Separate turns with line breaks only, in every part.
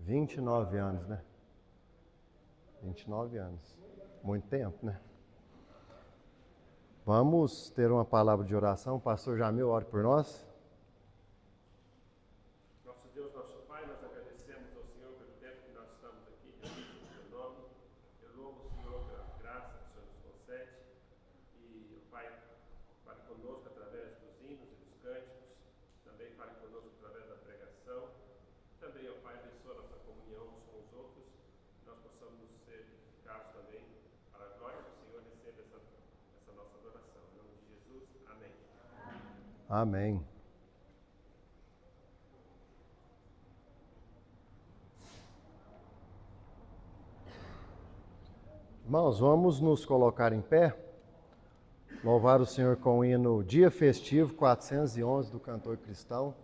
29 anos, né? 29 anos. Muito tempo, né? Vamos ter uma palavra de oração. Pastor Jamil, ore por nós.
Nosso Deus, nosso Pai, nós agradecemos ao Senhor pelo tempo que nós estamos aqui reunidos no Teu nome. Eu louvo o Senhor pela graça que o Senhor nos concede. E o Pai fale conosco através dos hinos e dos cânticos. Também fale conosco através da pregação. Também, ó Pai, abençoa a nossa comunhão uns com os outros. Que nós possamos ser edificados também para a glória do Senhor. Receba essa nossa adoração. Em nome de Jesus, amém.
Amém. Irmãos, vamos nos colocar em pé, louvar o Senhor com o hino Dia Festivo 411 do cantor cristão.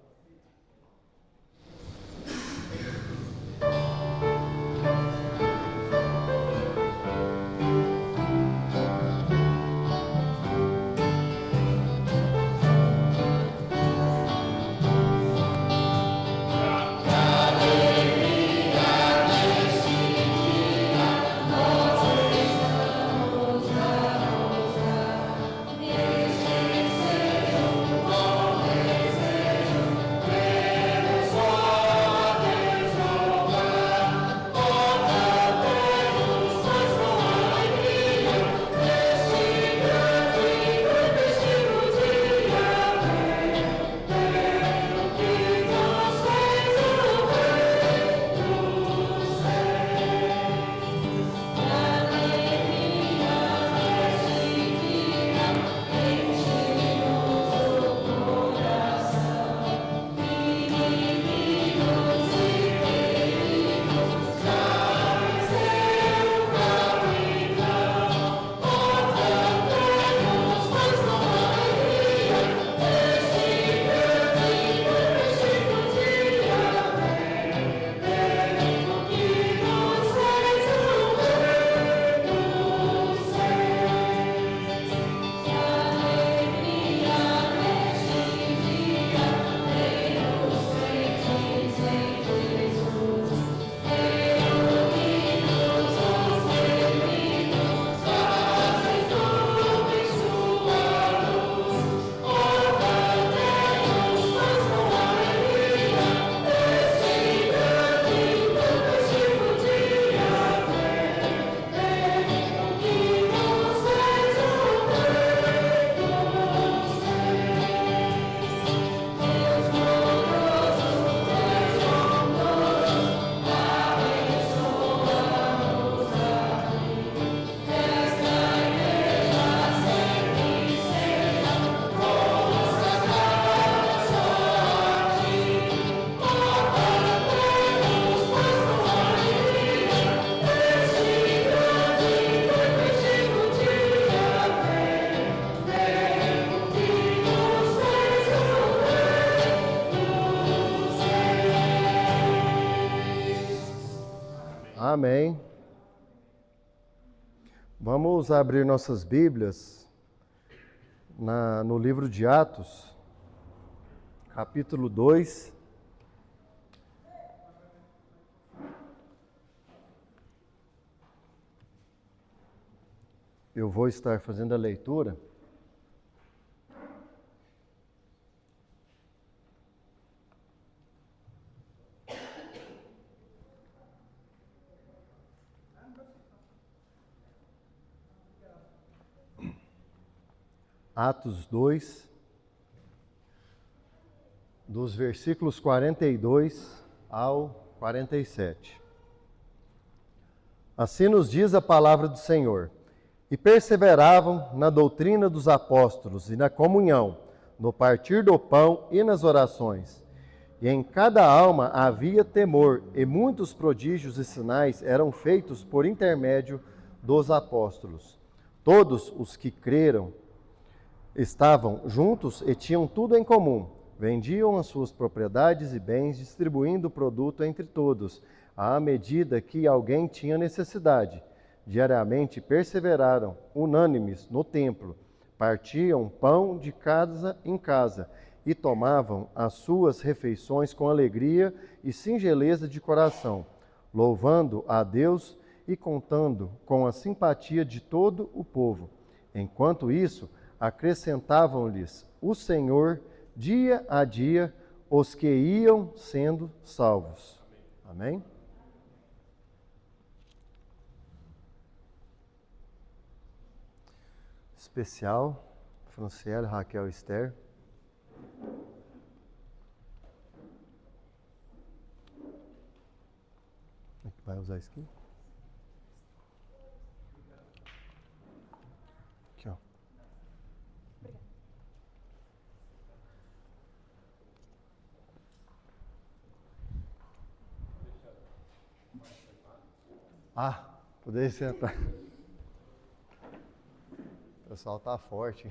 Amém. Vamos abrir nossas Bíblias no livro de Atos, capítulo 2. Eu vou estar fazendo a leitura. Atos 2, dos versículos 42 ao 47. Assim nos diz a palavra do Senhor: e perseveravam na doutrina dos apóstolos e na comunhão, no partir do pão e nas orações. E em cada alma havia temor, e muitos prodígios e sinais eram feitos por intermédio dos apóstolos. Todos os que creram estavam juntos e tinham tudo em comum. Vendiam as suas propriedades e bens, distribuindo o produto entre todos, à medida que alguém tinha necessidade. Diariamente perseveraram, unânimes, no templo. Partiam pão de casa em casa e tomavam as suas refeições com alegria e singeleza de coração, louvando a Deus e contando com a simpatia de todo o povo. Enquanto isso, acrescentavam-lhes o Senhor dia a dia os que iam sendo salvos. Amém? Especial, Franciele, Raquel, Esther. Vai usar isso aqui? Aqui, ó. Ah, poderia sentar. O pessoal tá forte.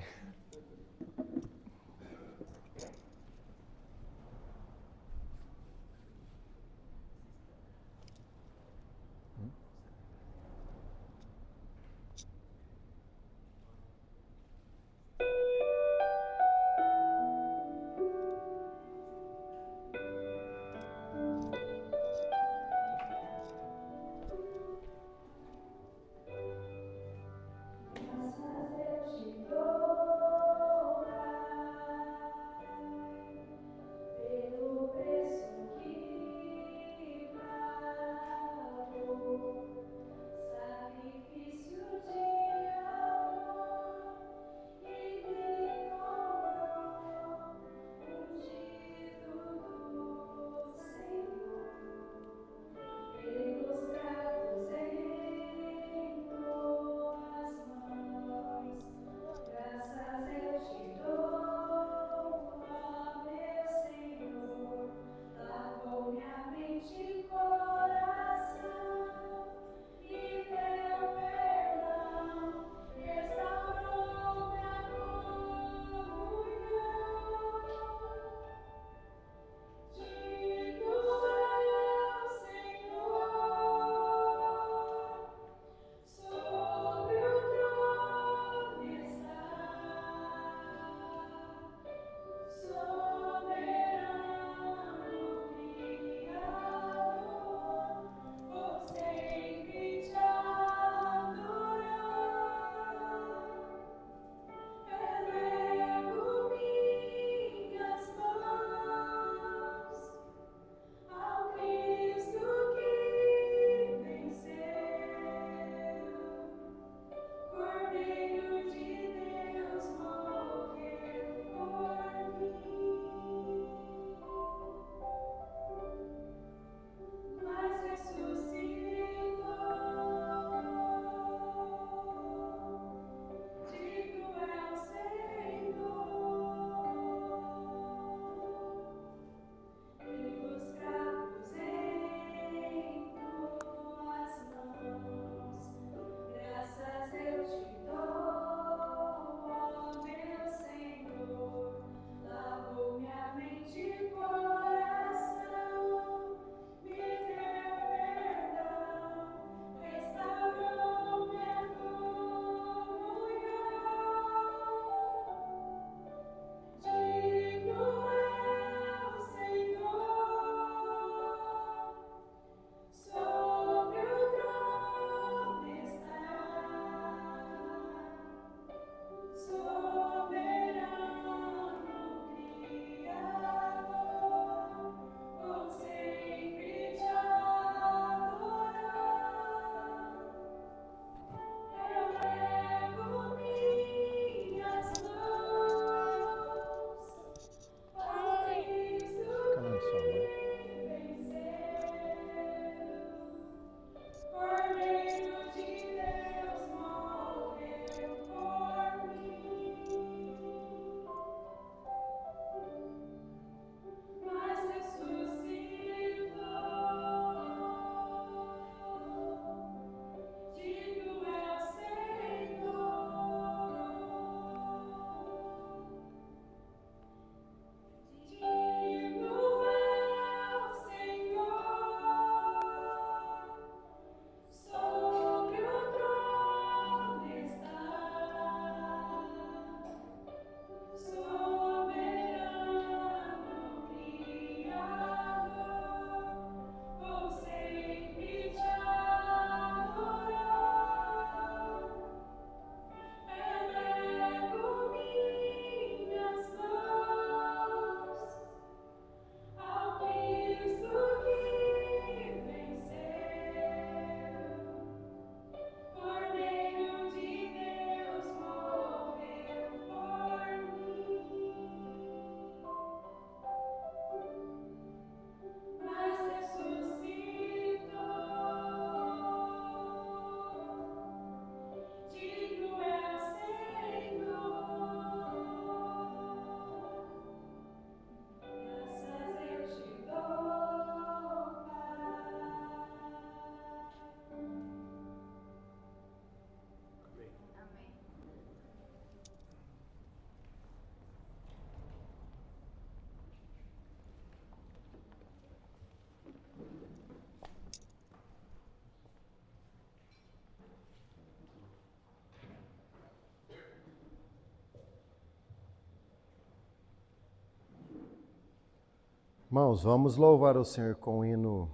Irmãos, vamos louvar o Senhor com o hino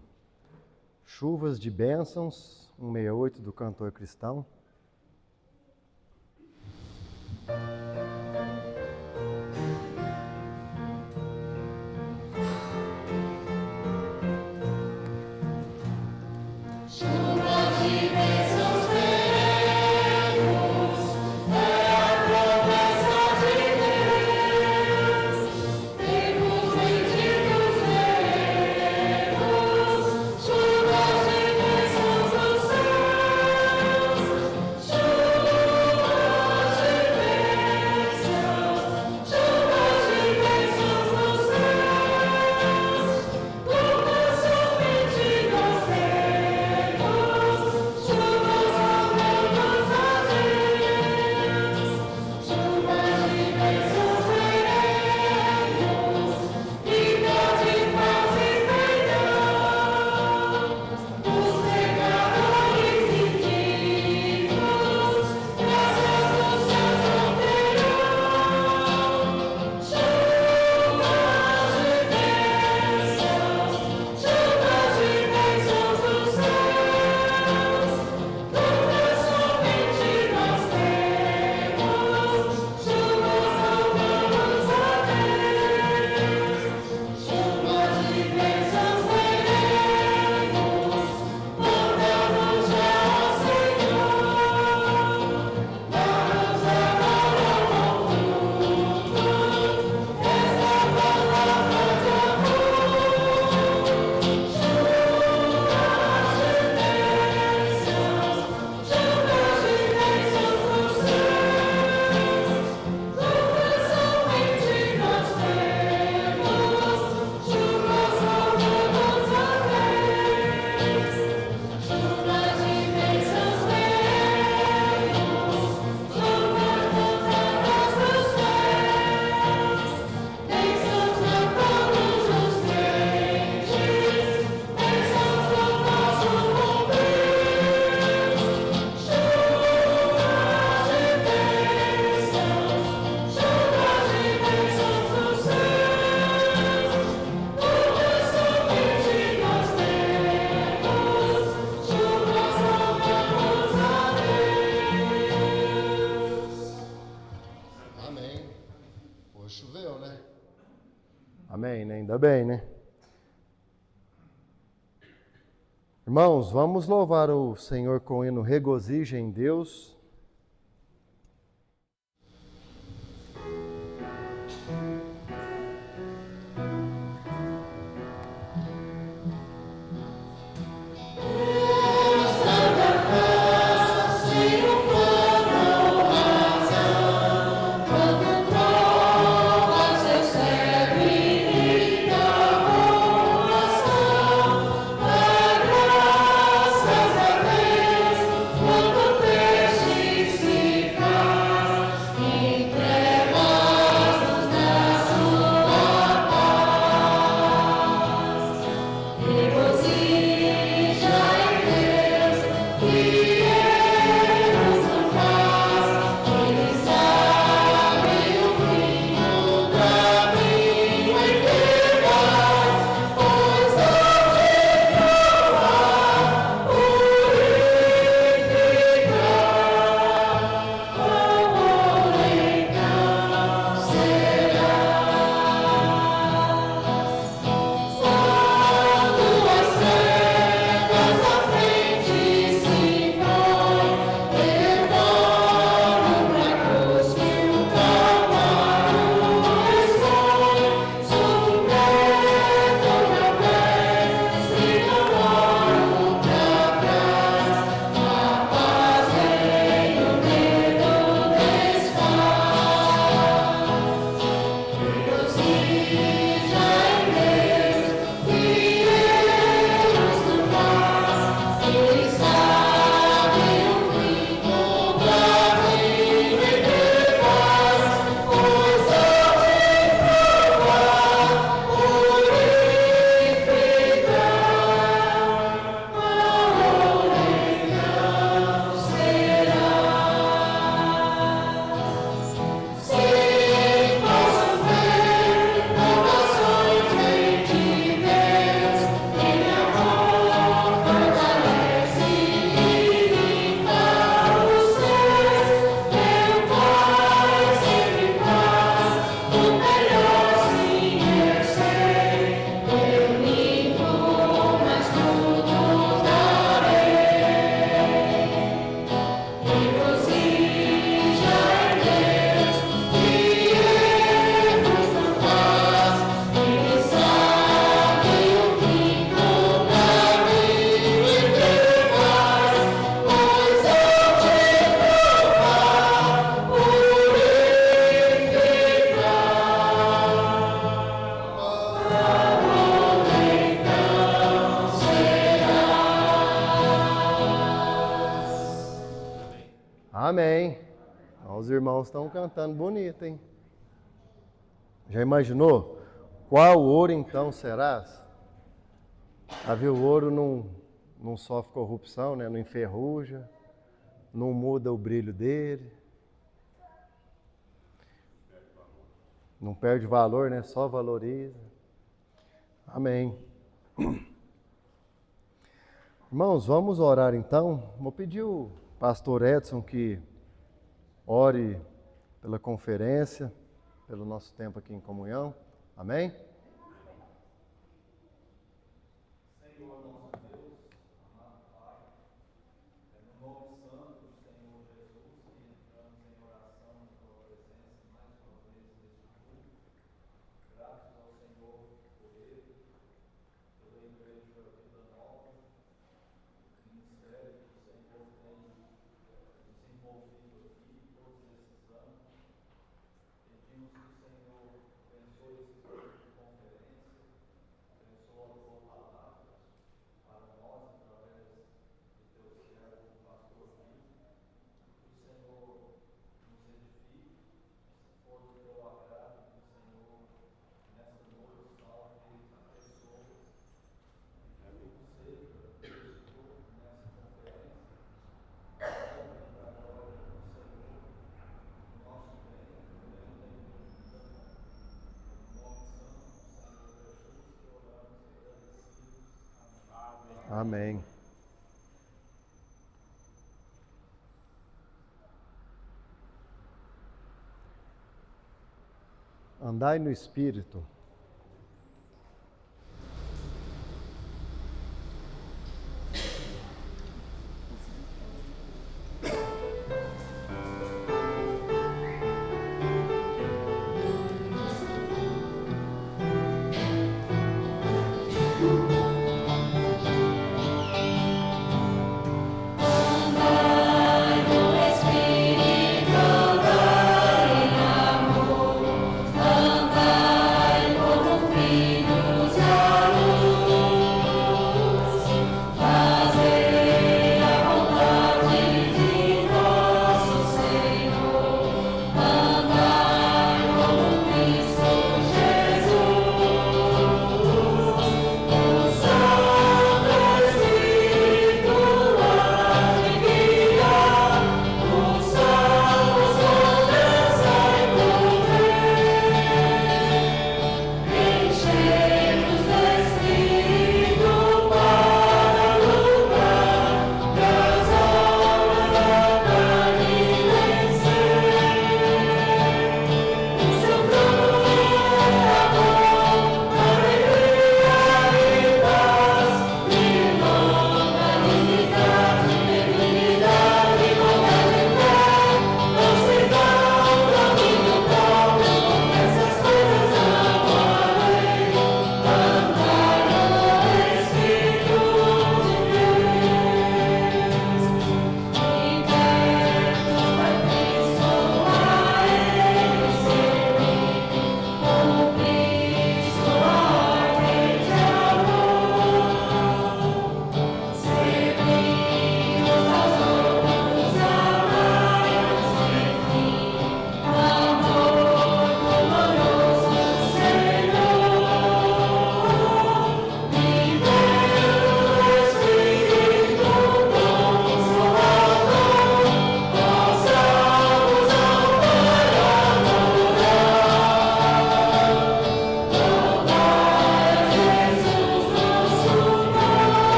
Chuvas de Bênçãos, 168 do cantor cristão. Amém, né? Ainda bem, né? Irmãos, vamos louvar o Senhor com o hino Regozijo em Deus.
Graças a Deus, quando
Os irmãos estão cantando bonito, hein? Já imaginou? Qual ouro então serás? O ouro não sofre corrupção, né? Não enferruja, não muda o brilho dele. Não perde valor, né? Só valoriza. Amém. Irmãos, vamos orar então. Vou pedir o pastor Edson que ore pela conferência, pelo nosso tempo aqui em comunhão. Amém?
Senhor nosso Deus, amado Pai, no nome santo do Senhor Jesus, que entramos em oração na Tua presença mais uma vez neste culto. Graças ao Senhor por Ele, pela Igreja Vida Nova, o ministério que o Senhor tem desenvolvido aqui todos esses anos. Pedimos que o Senhor abençoe esse grupo de conferência, abençoe a Tua palavra para nós, através do Teu servo, o pastor Vitor, que o Senhor nos edifique, se for do Teu agrado, que o Senhor, nessa noite, salve pessoas, que tudo seja neste grupo, nessa conferência, salve para a glória do Senhor, no nosso bem, no bem da igreja da nova. No nome santo do Senhor Jesus, que oramos agradecidos. Amém.
Amém. Andai no Espírito.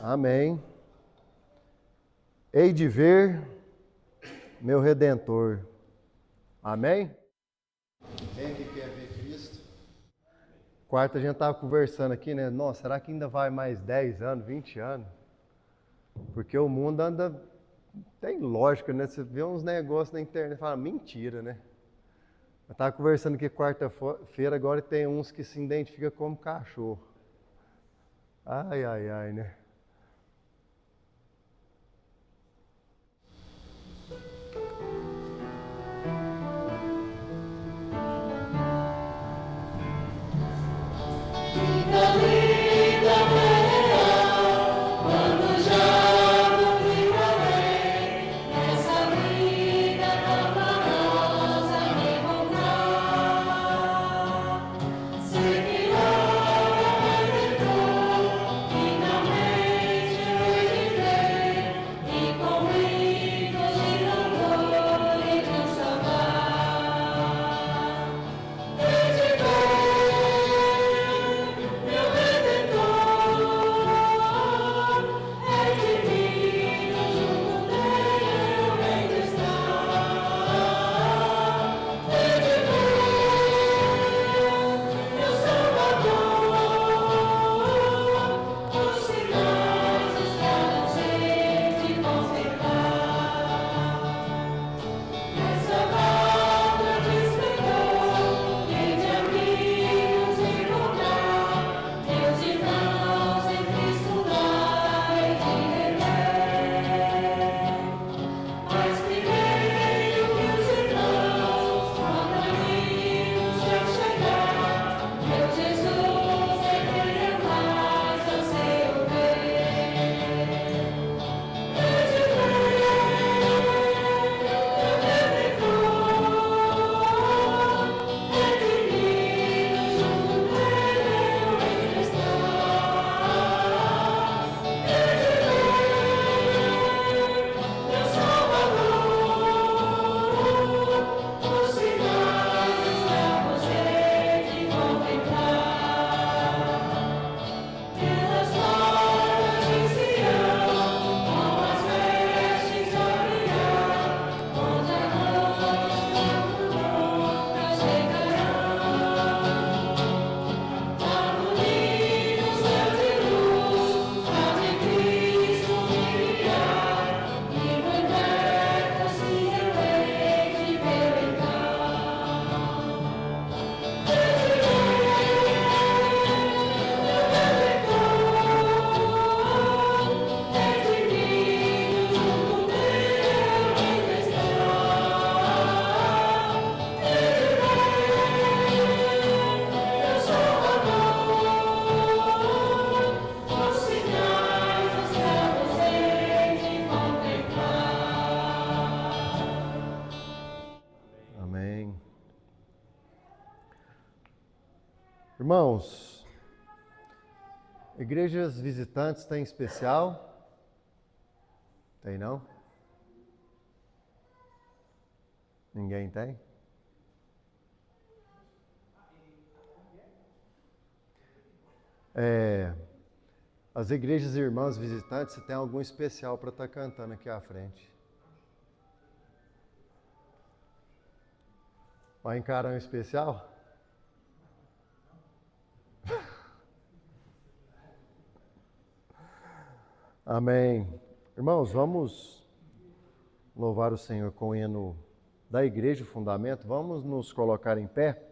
Amém. Hei de ver meu Redentor. Amém? Quem que quer ver Cristo? Quarta, a gente estava conversando aqui, né? Nossa, será que ainda vai mais 10 anos, 20 anos? Porque o mundo anda, tem lógica, né? Você vê uns negócios na internet e fala, mentira, né? Eu estava conversando aqui quarta-feira, agora tem uns que se identificam como cachorro. Ai, ai, ai, né? Irmãos, igrejas visitantes tem especial? Tem não? Ninguém tem? As igrejas irmãs visitantes, você tem algum especial para estar cantando aqui à frente? Vai encarar um especial? Amém. Irmãos, vamos louvar o Senhor com o hino da Igreja, o fundamento. Vamos nos colocar em pé.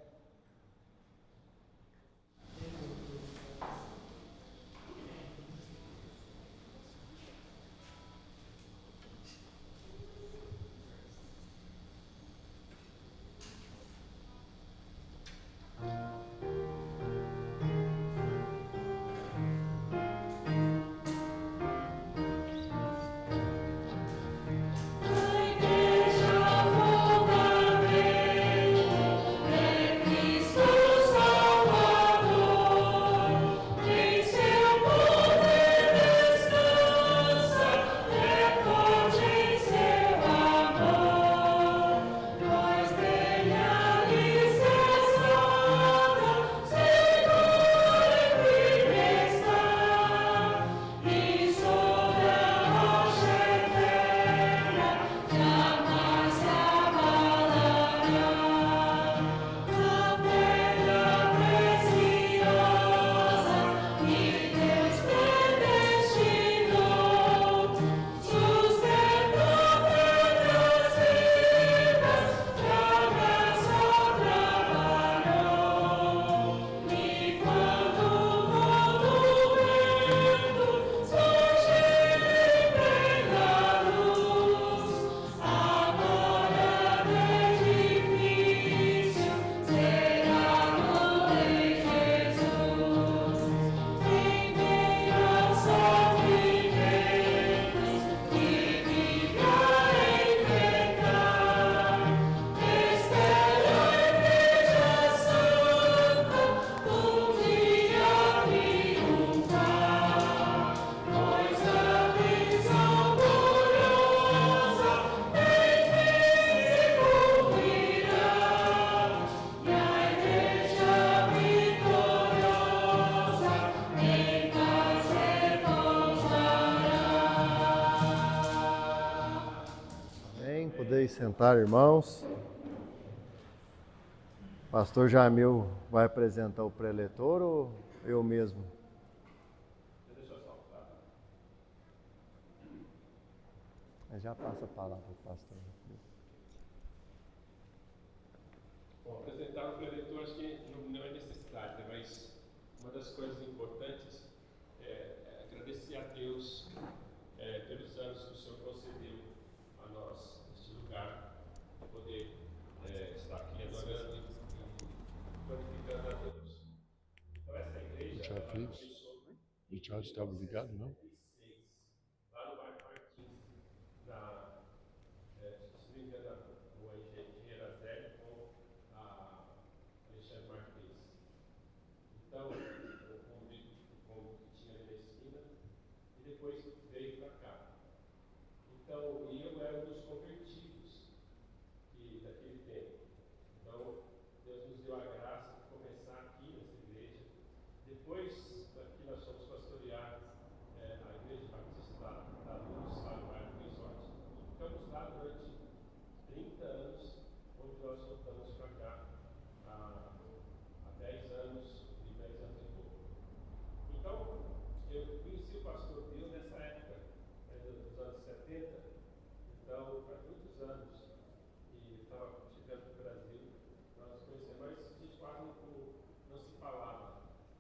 Igreja, fundamento,
sentar, irmãos. Pastor Jamil vai apresentar o preletor ou eu mesmo? Já passa a palavra para o pastor.
Bom, apresentar o preletor acho que não é necessidade, né? Mas uma das coisas importantes é agradecer a Deus pelos anos que o Senhor concedeu a nós neste lugar, de poder estar aqui adorando e glorificando a Deus. Então essa igreja,
Já
ela
fiz.
começou
E já estava ligado, não?
lá no bairro Martins, se não me engano, na rua Engenheiro Zélio com a Alexandre Martins. Então, o cômodo que tinha ali na esquina, e depois veio para cá. Então, eu era um dos convertidos daquele tempo. Então, Deus nos deu a graça de começar aqui nessa igreja. Depois, aqui nós fomos pastorear a Igreja Batista da Luz, lá no bairro do Resort. Ficamos lá durante 30 anos, onde nós voltamos para cá há 10 anos e 10 anos e pouco. Então, eu conheci o pastor Bill nessa época, dos anos 70, então, faz muitos anos, e estava chegando para o Brasil, nós conhecemos, mas a gente quase não se falava.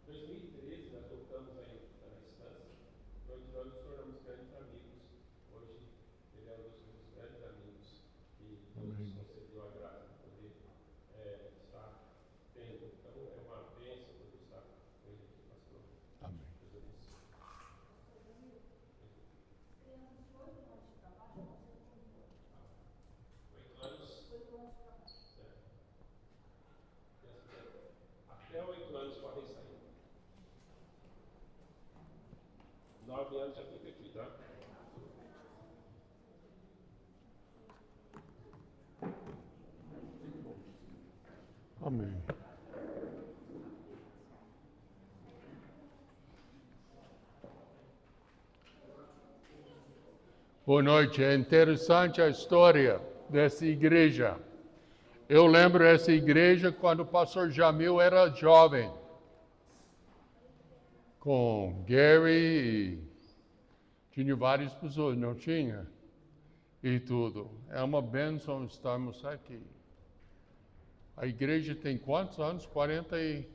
Em 2013, nós voltamos aí na distância, onde nós nos tornamos grandes amigos. Hoje, ele é um dos meus grandes amigos, e Deus nos concedeu a graça de poder estar tendo. Então, é uma bênção poder estar com ele aqui, pastor.
Amém.
Deus abençoe. Até 8 anos podem sair. 9 anos já fica aqui, tá?
Amém. Boa noite. É interessante a história dessa igreja. Eu lembro essa igreja quando o pastor Jamil era jovem. Com Gary e tinha várias pessoas, não tinha? E tudo. É uma bênção estarmos aqui. A igreja tem quantos anos? 40 e...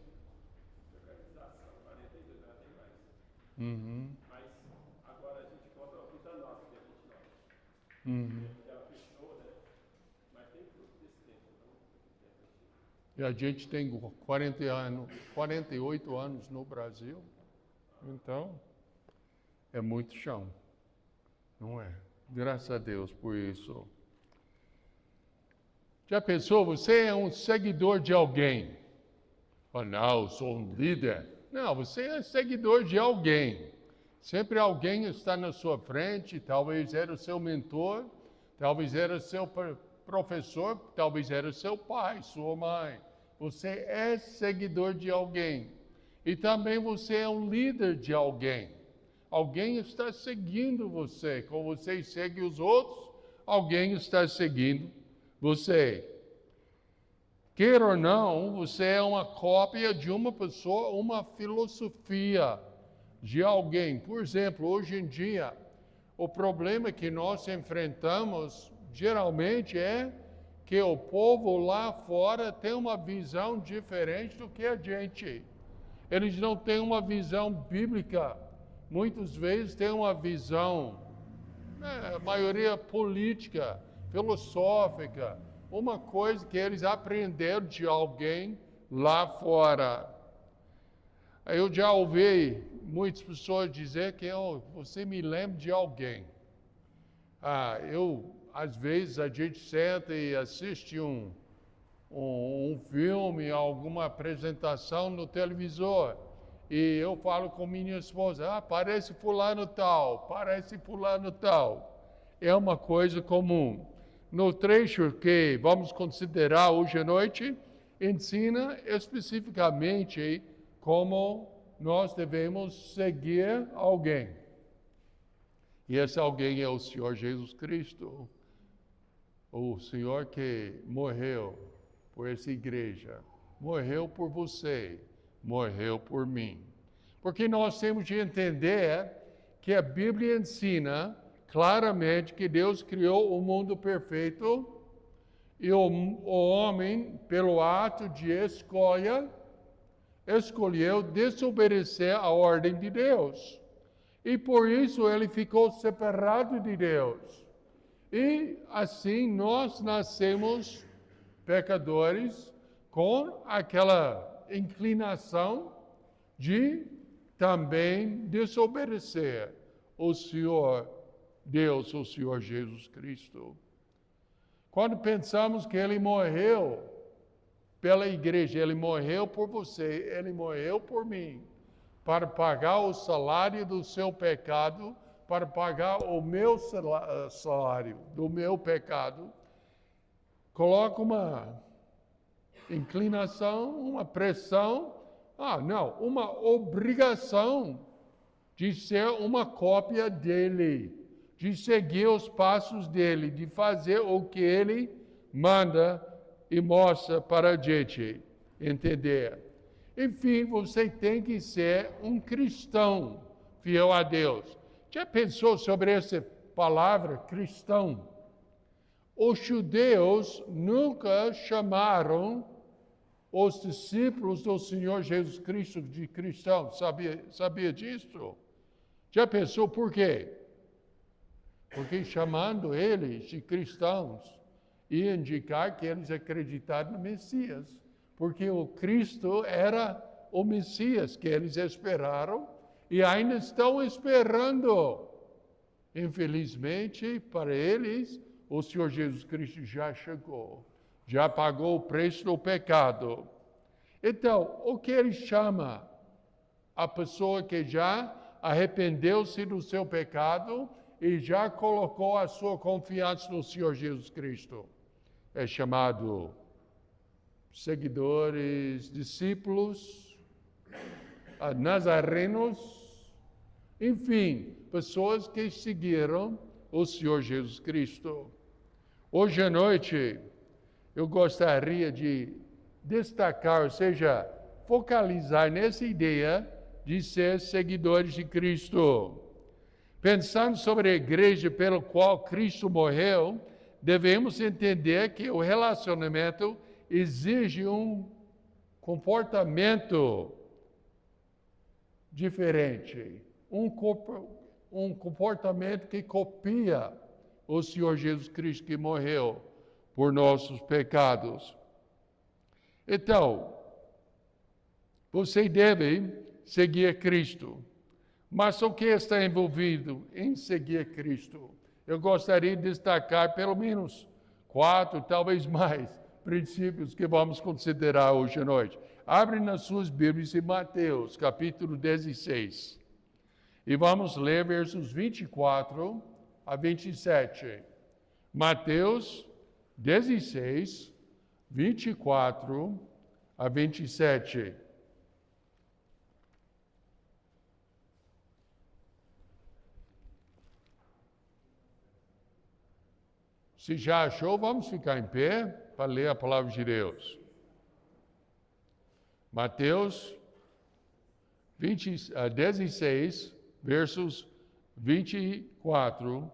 Uhum.
Mas agora a gente conta a vida nossa, dia 29.
Uhum.
Ela fechou, né? Mas tem fruto desse tempo, então.
E a gente tem 48 anos no Brasil. Então, é muito chão. Não é? Graças a Deus por isso. Já pensou, você é um seguidor de alguém? Oh, não, eu sou um líder. Não, você é seguidor de alguém. Sempre alguém está na sua frente, talvez era o seu mentor, talvez era o seu professor, talvez era o seu pai, sua mãe. Você é seguidor de alguém. E também você é um líder de alguém. Alguém está seguindo você. Como você segue os outros, alguém está seguindo você. Queira ou não, você é uma cópia de uma pessoa, uma filosofia de alguém. Por exemplo, hoje em dia, o problema que nós enfrentamos, geralmente, é que o povo lá fora tem uma visão diferente do que a gente. Eles não têm uma visão bíblica. Muitas vezes têm uma visão, a maioria política, filosófica, uma coisa que eles aprenderam de alguém lá fora. Eu já ouvi muitas pessoas dizer que você me lembra de alguém. Às vezes a gente senta e assiste um filme, alguma apresentação no televisor, e eu falo com minha esposa, parece fulano tal, parece fulano tal. É uma coisa comum. No trecho que vamos considerar hoje à noite, ensina especificamente como nós devemos seguir alguém. E esse alguém é o Senhor Jesus Cristo. o Senhor que morreu por essa igreja, morreu por você, morreu por mim. Porque nós temos de entender que a Bíblia ensina claramente que Deus criou o mundo perfeito e o homem, pelo ato de escolha, escolheu desobedecer à ordem de Deus. E por isso ele ficou separado de Deus. E assim nós nascemos pecadores com aquela inclinação de também desobedecer o Senhor Deus, o Senhor Jesus Cristo. Quando pensamos que Ele morreu pela igreja, Ele morreu por você, Ele morreu por mim, para pagar o salário do seu pecado, para pagar o meu salário do meu pecado, coloca uma inclinação, uma pressão, uma obrigação de ser uma cópia dele, de seguir os passos dele, de fazer o que ele manda e mostra para a gente entender. Enfim, você tem que ser um cristão fiel a Deus. Já pensou sobre essa palavra, cristão? Os judeus nunca chamaram os discípulos do Senhor Jesus Cristo de cristãos. Sabia disso? Já pensou por quê? Porque chamando eles de cristãos, ia indicar que eles acreditaram no Messias. Porque o Cristo era o Messias que eles esperaram e ainda estão esperando. Infelizmente, para eles, o Senhor Jesus Cristo já chegou, já pagou o preço do pecado. Então, o que ele chama? A pessoa que já arrependeu-se do seu pecado e já colocou a sua confiança no Senhor Jesus Cristo. É chamado seguidores, discípulos, nazarenos, enfim, pessoas que seguiram o Senhor Jesus Cristo. Hoje à noite, eu gostaria de destacar, ou seja, focalizar nessa ideia de ser seguidores de Cristo. Pensando sobre a igreja pela qual Cristo morreu, devemos entender que o relacionamento exige um comportamento diferente, um comportamento que copia o Senhor Jesus Cristo que morreu por nossos pecados. Então, você deve seguir Cristo. Mas o que está envolvido em seguir Cristo? Eu gostaria de destacar pelo menos 4, talvez mais, princípios que vamos considerar hoje à noite. Abre nas suas Bíblias em Mateus, capítulo 16. E vamos ler versos 24 a 27. Mateus 16, 24 a 27. Se já achou, vamos ficar em pé para ler a palavra de Deus. Mateus 16, versos 24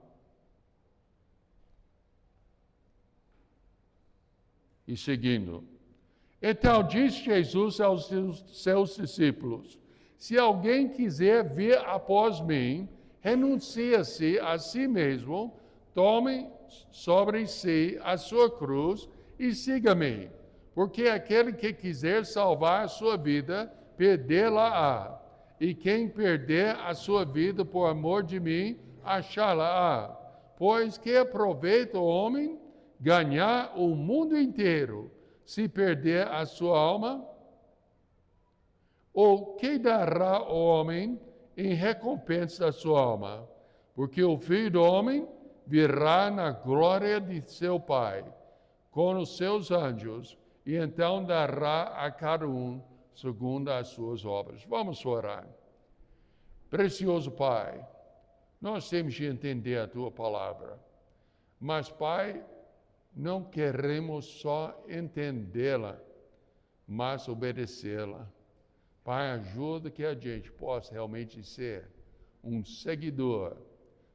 e seguindo. Então disse Jesus aos seus discípulos: se alguém quiser vir após mim, renuncie-se a si mesmo, tome sobre si a sua cruz e siga-me. Porque aquele que quiser salvar a sua vida, perdê-la-á. E quem perder a sua vida por amor de mim, achá-la-á. Pois que aproveita o homem ganhar o mundo inteiro, se perder a sua alma? Ou que dará o homem em recompensa da sua alma? Porque o Filho do Homem virá na glória de seu Pai, com os seus anjos, e então dará a cada um segundo as suas obras. Vamos orar. Precioso Pai, nós temos de entender a Tua palavra. Mas, Pai, não queremos só entendê-la, mas obedecê-la. Pai, ajuda que a gente possa realmente ser um seguidor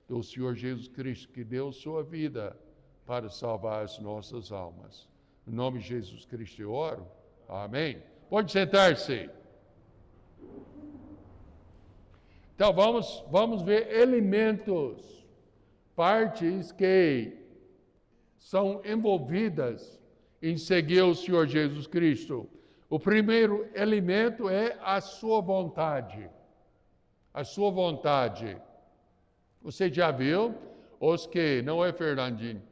do Senhor Jesus Cristo, que deu sua vida para salvar as nossas almas. Em nome de Jesus Cristo eu oro. Amém. Pode sentar-se. Então vamos ver elementos, partes que são envolvidas em seguir o Senhor Jesus Cristo. O primeiro elemento é a sua vontade. A sua vontade. Você já viu os que, não é, Fernandinho?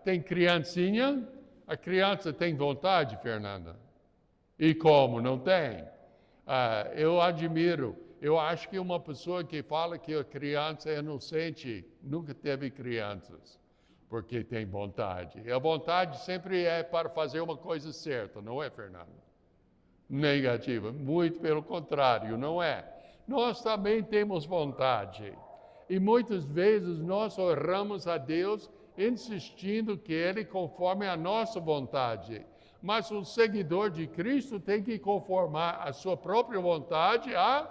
Tem criancinha, a criança tem vontade, Fernanda? E como? Não tem? Eu admiro. Eu acho que uma pessoa que fala que a criança é inocente nunca teve crianças, porque tem vontade. E a vontade sempre é para fazer uma coisa certa, não é, Fernando? Negativa. Muito pelo contrário, não é? Nós também temos vontade. E muitas vezes nós oramos a Deus insistindo que Ele conforme a nossa vontade. Mas o seguidor de Cristo tem que conformar a sua própria vontade à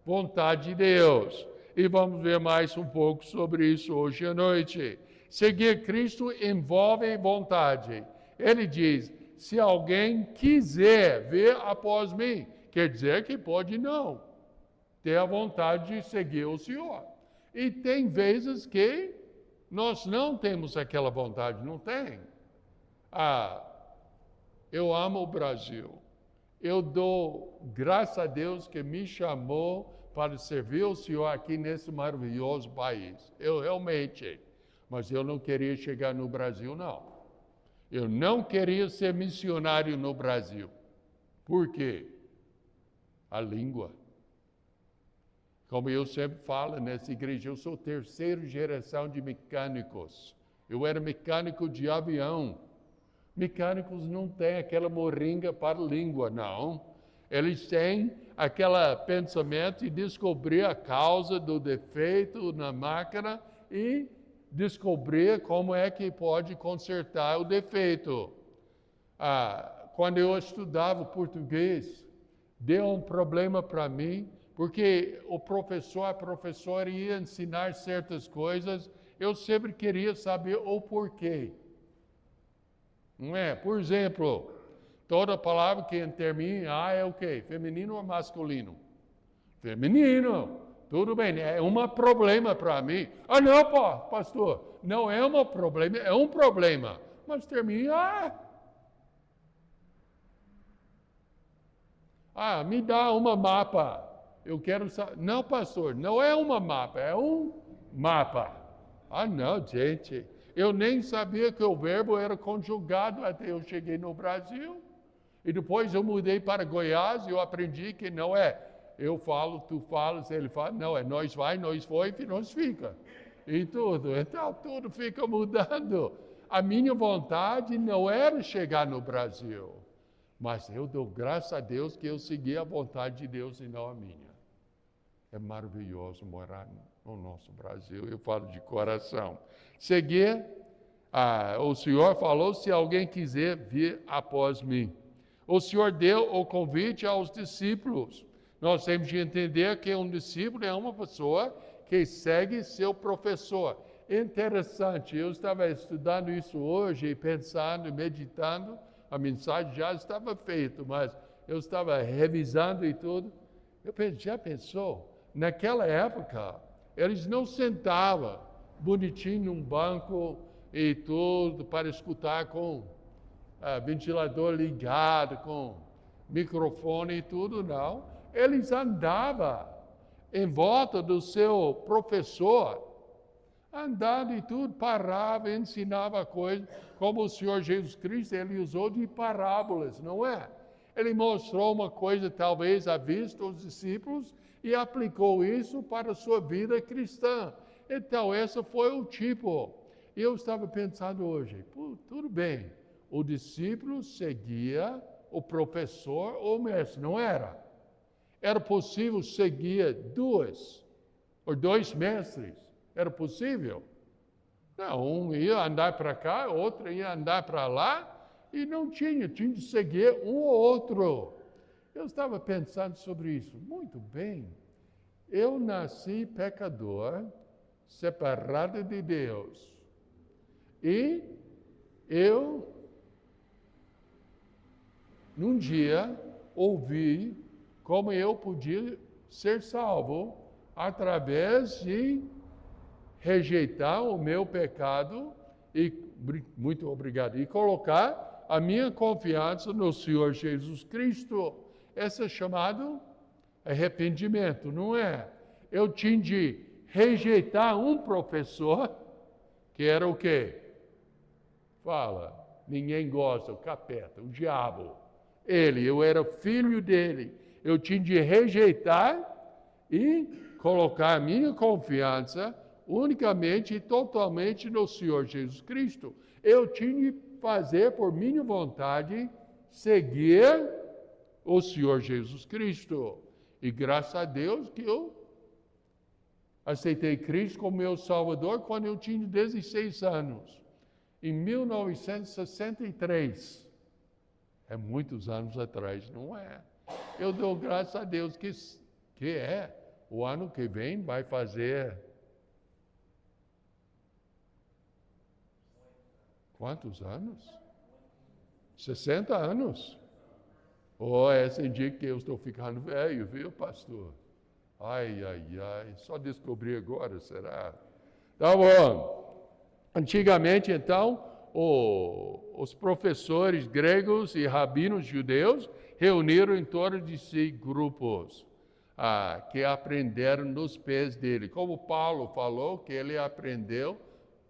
vontade de Deus. E vamos ver mais um pouco sobre isso hoje à noite. Seguir Cristo envolve vontade. Ele diz, se alguém quiser vir após mim, quer dizer que pode não ter a vontade de seguir o Senhor. E tem vezes que nós não temos aquela vontade, não tem? Eu amo o Brasil. Eu dou graças a Deus que me chamou para servir o Senhor aqui nesse maravilhoso país. Eu realmente, mas eu não queria chegar no Brasil, não. Eu não queria ser missionário no Brasil. Por quê? A língua. Como eu sempre falo nessa igreja, eu sou terceira geração de mecânicos. Eu era mecânico de avião. Mecânicos não têm aquela moringa para a língua, não. Eles têm aquele pensamento de descobrir a causa do defeito na máquina e descobrir como é que pode consertar o defeito. Quando eu estudava português, deu um problema para mim, porque a professora ia ensinar certas coisas, eu sempre queria saber o porquê. Não é? Por exemplo, toda palavra que termina em A é o quê? Feminino ou masculino? Feminino. Tudo bem, é um problema para mim. Não, pastor, não é um problema, é um problema. Mas termina em A. Me dá uma mapa. Eu quero saber. Não, pastor, não é uma mapa, é um mapa. Não, gente. Eu nem sabia que o verbo era conjugado até eu cheguei no Brasil. E depois eu mudei para Goiás e eu aprendi que não é eu falo, tu falas, ele fala. Não, é nós vai, nós foi e nós fica. E tudo. Então tudo fica mudando. A minha vontade não era chegar no Brasil. Mas eu dou graças a Deus que eu segui a vontade de Deus e não a minha. É maravilhoso morar no nosso Brasil, eu falo de coração. Seguir, o Senhor falou, se alguém quiser vir após mim. O Senhor deu o convite aos discípulos. Nós temos de entender que um discípulo é uma pessoa que segue seu professor. Interessante, eu estava estudando isso hoje, pensando, meditando, a mensagem já estava feita, mas eu estava revisando e tudo. Eu pensei, já pensou? Naquela época, eles não sentavam bonitinho num banco e tudo para escutar com ventilador ligado, com microfone e tudo, não. Eles andavam em volta do seu professor, andando e tudo, parava, ensinava coisas, como o Senhor Jesus Cristo, ele usou de parábolas, não é? Ele mostrou uma coisa talvez à vista aos discípulos e aplicou isso para a sua vida cristã. Então, esse foi o tipo. Eu estava pensando hoje, tudo bem, o discípulo seguia o professor ou o mestre, não era? Era possível seguir dois mestres? Era possível? Não, um ia andar para cá, outro ia andar para lá, e não tinha de seguir um ou outro. Eu estava pensando sobre isso. Muito bem, eu nasci pecador, separado de Deus. E eu, num dia, ouvi como eu podia ser salvo através de rejeitar o meu pecado e, muito obrigado, e colocar a minha confiança no Senhor Jesus Cristo. Esse é chamado arrependimento, não é? Eu tinha de rejeitar um professor, que era o quê? Fala, ninguém gosta, o capeta, o diabo. Eu era filho dele. Eu tinha de rejeitar e colocar a minha confiança unicamente e totalmente no Senhor Jesus Cristo. Eu tinha de fazer por minha vontade, seguir o Senhor Jesus Cristo. E graças a Deus que eu aceitei Cristo como meu Salvador quando eu tinha 16 anos, em 1963. É muitos anos atrás, não é? Eu dou graças a Deus que o ano que vem vai fazer quantos anos? 60 anos. Oh, essa indica que eu estou ficando velho, viu, pastor? Ai, só descobri agora, será? Tá bom. Antigamente, então, os professores gregos e rabinos judeus reuniram em torno de si grupos que aprenderam nos pés dele. Como Paulo falou que ele aprendeu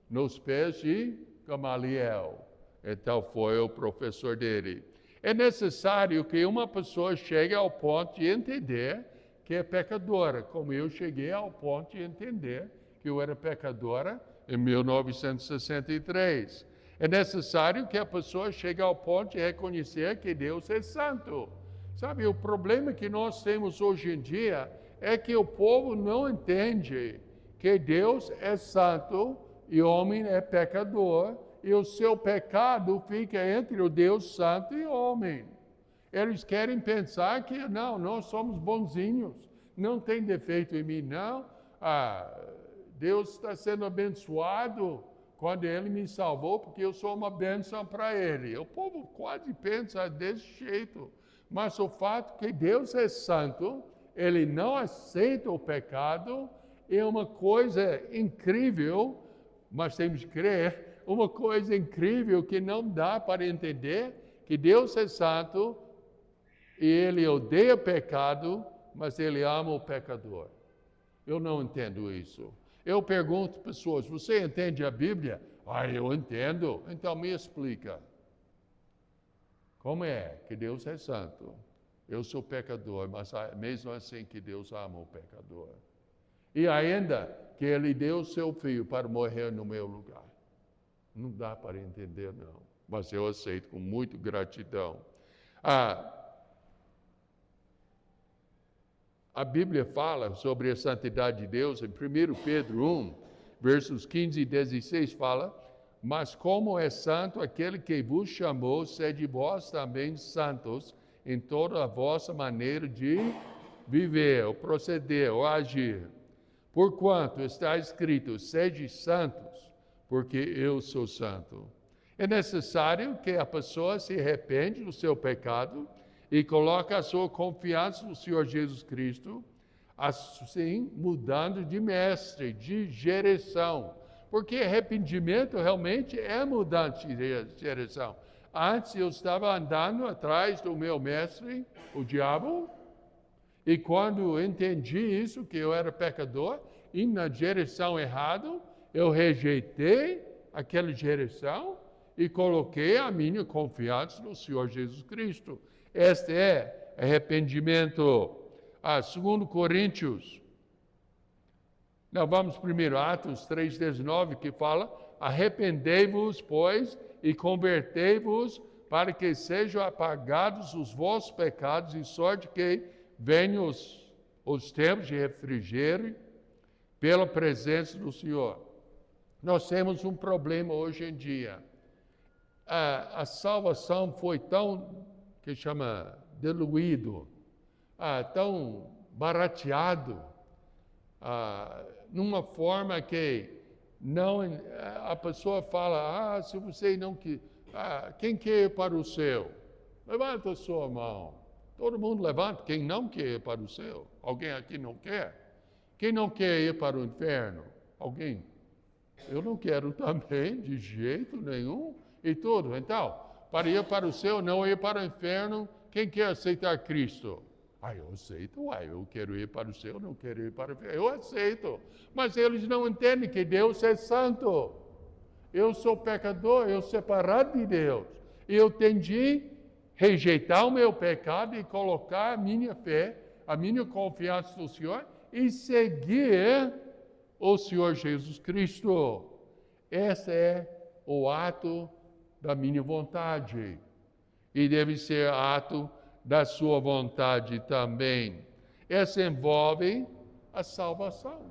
nos pés de Gamaliel. Então, foi o professor dele. É necessário que uma pessoa chegue ao ponto de entender que é pecadora, como eu cheguei ao ponto de entender que eu era pecadora em 1963. É necessário que a pessoa chegue ao ponto de reconhecer que Deus é santo. Sabe, o problema que nós temos hoje em dia é que o povo não entende que Deus é santo e o homem é pecador, e o seu pecado fica entre o Deus santo e o homem. Eles querem pensar que não, nós somos bonzinhos, não tem defeito em mim, não. Deus está sendo abençoado quando Ele me salvou, porque eu sou uma bênção para Ele. O povo quase pensa desse jeito. Mas o fato que Deus é santo, Ele não aceita o pecado, é uma coisa incrível, mas temos que crer, uma coisa incrível que não dá para entender, que Deus é santo e Ele odeia pecado, mas Ele ama o pecador. Eu não entendo isso. Eu pergunto pessoas, você entende a Bíblia? Eu entendo. Então me explica. Como é que Deus é santo? Eu sou pecador, mas mesmo assim que Deus ama o pecador. E ainda que Ele deu o seu filho para morrer no meu lugar. Não dá para entender, não. Mas eu aceito com muita gratidão. A Bíblia fala sobre a santidade de Deus, em 1 Pedro 1, versos 15 e 16, fala: mas como é santo aquele que vos chamou, sede vós também santos em toda a vossa maneira de viver, ou proceder, ou agir. Porquanto está escrito, sede santos, porque eu sou santo. É necessário que a pessoa se arrepende do seu pecado e coloque a sua confiança no Senhor Jesus Cristo, assim mudando de mestre, de direção. Porque arrependimento realmente é mudança de direção. Antes eu estava andando atrás do meu mestre, o diabo, e quando entendi isso, que eu era pecador, indo na direção errada, eu rejeitei aquela direção e coloquei a minha confiança no Senhor Jesus Cristo. Este é arrependimento. 2 Coríntios. Não, vamos primeiro, Atos 3,19, que fala: arrependei-vos, pois, e convertei-vos, para que sejam apagados os vossos pecados, de sorte que venham os tempos de refrigério pela presença do Senhor. Nós temos um problema hoje em dia. A salvação foi tão, que chama, diluído, tão barateado, numa forma que não, a pessoa fala, se você não quer, quem quer ir para o céu? Levanta a sua mão. Todo mundo levanta, quem não quer ir para o céu? Alguém aqui não quer? Quem não quer ir para o inferno? Alguém? Eu não quero também, de jeito nenhum, e tudo. Então, para ir para o céu, não ir para o inferno, quem quer aceitar Cristo? Eu aceito, eu quero ir para o céu, não quero ir para o inferno. Eu aceito. Mas eles não entendem que Deus é santo. Eu sou pecador, eu separado de Deus. Eu tendi rejeitar o meu pecado e colocar a minha fé, a minha confiança no Senhor e seguir o Senhor Jesus Cristo. Esse é o ato da minha vontade. E deve ser ato da sua vontade também. Essa envolve a salvação.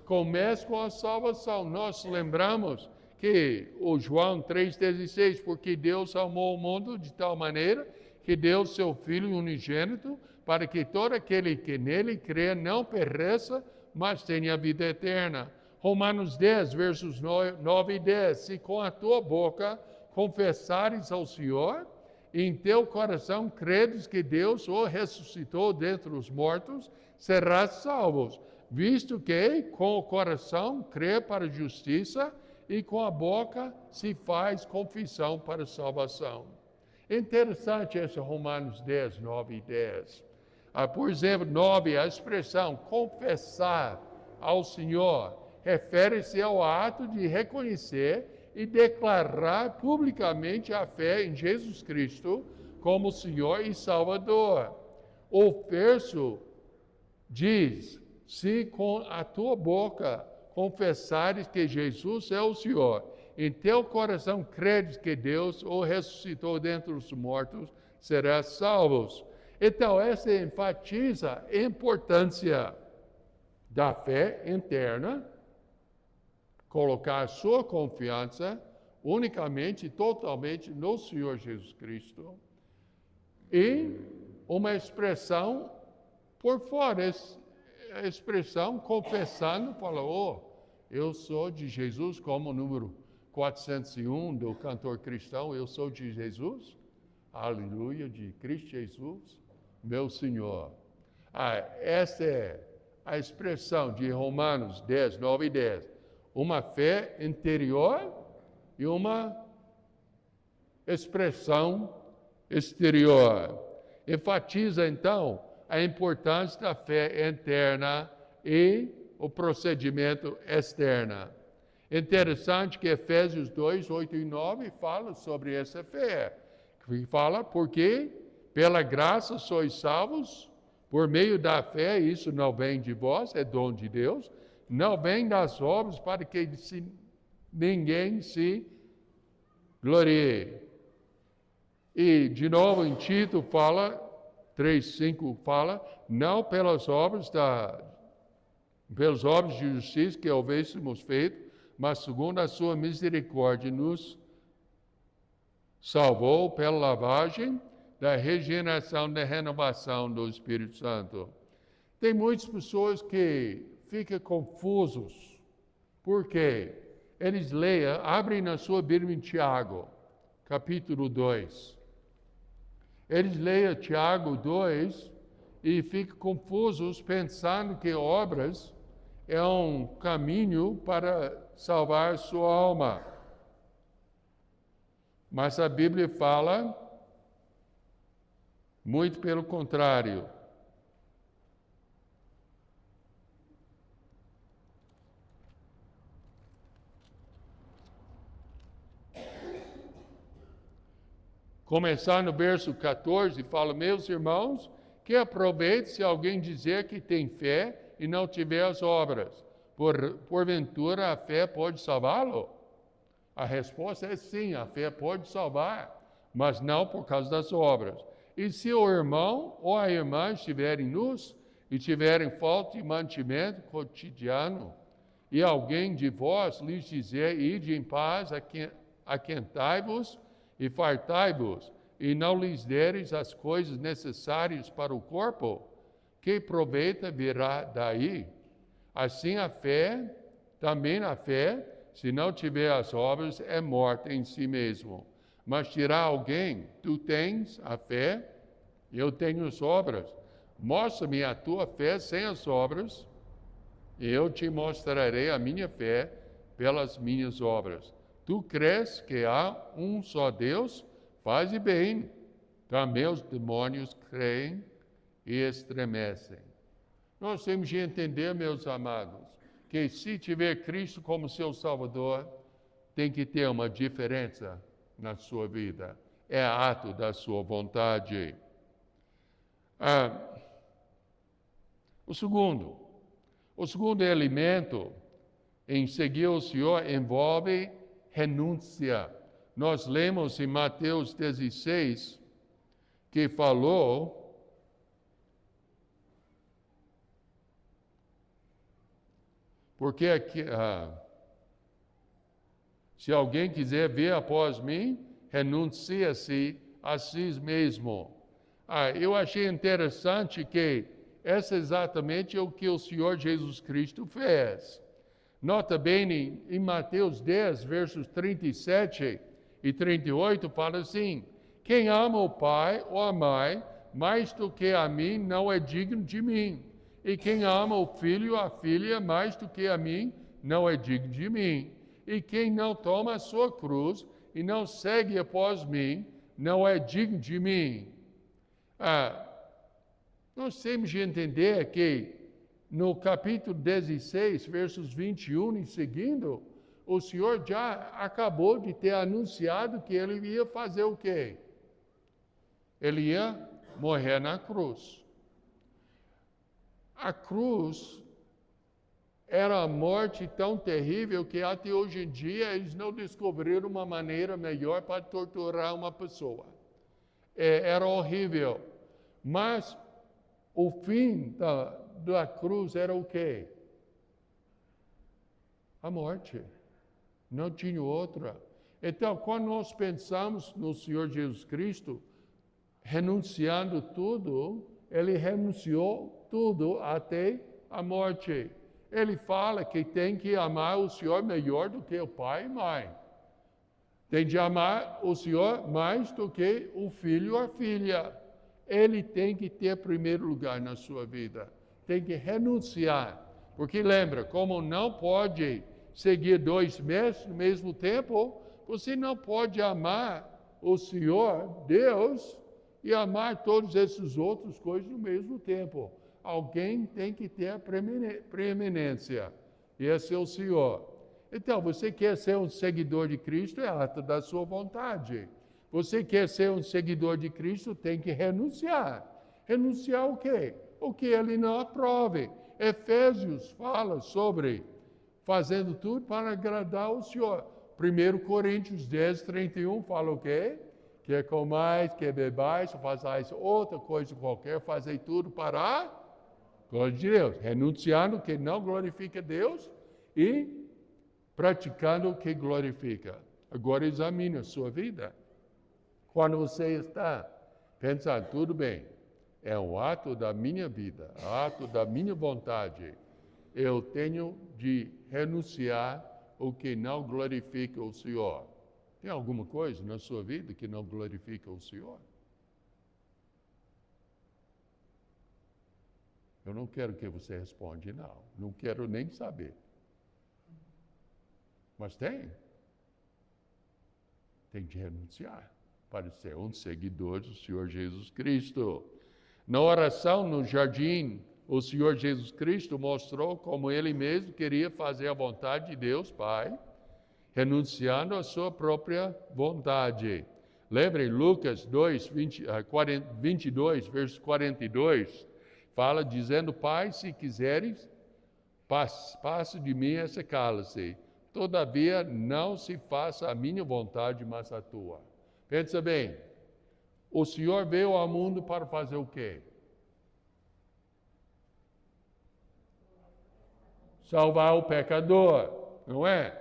Começa com a salvação. Nós lembramos que o João 3,16, porque Deus amou o mundo de tal maneira que deu seu Filho unigênito para que todo aquele que nele crê não pereça, mas tenha vida eterna. Romanos 10, versos 9 e 10. Se com a tua boca confessares ao Senhor, e em teu coração credes que Deus o ressuscitou dentre os mortos, serás salvo, visto que com o coração crê para a justiça e com a boca se faz confissão para a salvação. Interessante esse Romanos 10, 9 e 10. Por exemplo, 9, a expressão confessar ao Senhor refere-se ao ato de reconhecer e declarar publicamente a fé em Jesus Cristo como Senhor e Salvador. O verso diz, se com a tua boca confessares que Jesus é o Senhor, em teu coração credes que Deus o ressuscitou dentre os mortos, serás salvos. Então, essa enfatiza a importância da fé interna, colocar a sua confiança unicamente e totalmente no Senhor Jesus Cristo, e uma expressão por fora, a expressão confessando, fala, eu sou de Jesus, como o número 401 do cantor cristão, eu sou de Jesus, aleluia, de Cristo Jesus, meu Senhor. Essa é a expressão de Romanos 10, 9 e 10. Uma fé interior e uma expressão exterior. Enfatiza, então, a importância da fé interna e o procedimento externo. Interessante que Efésios 2, 8 e 9 fala sobre essa fé. Fala, porque pela graça sois salvos, por meio da fé, isso não vem de vós, é dom de Deus, não vem das obras para que ninguém se glorie. E, de novo, em Tito fala, 3:5 fala, não pelas obras de justiça que houvêssemos feito, mas segundo a sua misericórdia nos salvou pela lavagem da regeneração, da renovação do Espírito Santo. Tem muitas pessoas que ficam confusos, porque eles abrem na sua Bíblia em Tiago, capítulo 2. Eles leem Tiago 2 e ficam confusos pensando que obras é um caminho para salvar sua alma. Mas a Bíblia fala muito pelo contrário. Começar no verso 14, fala, meus irmãos, que aproveite se alguém dizer que tem fé e não tiver as obras. Porventura a fé pode salvá-lo? A resposta é sim, a fé pode salvar, mas não por causa das obras. E se o irmão ou a irmã estiverem nus e tiverem falta de mantimento cotidiano, e alguém de vós lhes dizer, ide em paz, aquentai-vos e fartai-vos, e não lhes deres as coisas necessárias para o corpo, que proveito virá daí? Assim a fé, também a fé, se não tiver as obras, é morta em si mesmo. Mas dirá alguém, tu tens a fé, eu tenho as obras. Mostra-me a tua fé sem as obras, e eu te mostrarei a minha fé pelas minhas obras. Tu crês que há um só Deus? Faze bem. Também os demônios creem e estremecem. Nós temos de entender, meus amados, que se tiver Cristo como seu Salvador, tem que ter uma diferença na sua vida. É ato da sua vontade. O segundo elemento em seguir o Senhor envolve renúncia. Nós lemos em Mateus 16 que falou porque aqui, se alguém quiser vir após mim, renuncia-se a si mesmo. Eu achei interessante que esse é exatamente o que o Senhor Jesus Cristo fez. Nota bem, em Mateus 10, versos 37 e 38, fala assim, quem ama o pai ou a mãe mais do que a mim não é digno de mim. E quem ama o filho ou a filha mais do que a mim não é digno de mim. E quem não toma a sua cruz e não segue após mim não é digno de mim. Nós temos de entender que no capítulo 16, versos 21 e seguindo, o Senhor já acabou de ter anunciado que ele ia fazer o quê? Ele ia morrer na cruz. A cruz era a morte tão terrível que até hoje em dia eles não descobriram uma maneira melhor para torturar uma pessoa. Era horrível. Mas o fim da cruz era o quê? A morte. Não tinha outra. Então, quando nós pensamos no Senhor Jesus Cristo, renunciando tudo, ele renunciou tudo até a morte. Ele fala que tem que amar o Senhor melhor do que o pai e mãe. Tem de amar o Senhor mais do que o filho ou a filha. Ele tem que ter primeiro lugar na sua vida. Tem que renunciar. Porque lembra, como não pode seguir 2 mestres no mesmo tempo, você não pode amar o Senhor, Deus, e amar todas essas outras coisas no mesmo tempo. Alguém tem que ter a preeminência. E esse é o Senhor. Então, você quer ser um seguidor de Cristo, é ato da sua vontade. Você quer ser um seguidor de Cristo, tem que renunciar. Renunciar o quê? O que ele não aprove. Efésios fala sobre fazendo tudo para agradar o Senhor. 1 Coríntios 10, 31 fala o quê? Quer comais, quer bebais, façais outra coisa qualquer, fazei tudo para a glória de Deus. Renunciando o que não glorifica Deus e praticando o que glorifica. Agora examine a sua vida. Quando você está pensando, tudo bem, é um ato da minha vida, ato da minha vontade, eu tenho de renunciar o que não glorifica o Senhor. Tem alguma coisa na sua vida que não glorifica o Senhor? Eu não quero que você responda, não. Não quero nem saber. Mas tem. Tem de renunciar para ser um seguidor do Senhor Jesus Cristo. Na oração no jardim, o Senhor Jesus Cristo mostrou como Ele mesmo queria fazer a vontade de Deus Pai, renunciando à sua própria vontade. Lembrem, Lucas 22, verso 42, fala dizendo, Pai, se quiseres, passe de mim esse cálice. Todavia, não se faça a minha vontade, mas a tua. Pensa bem, o Senhor veio ao mundo para fazer o quê? salvar o pecador, não é?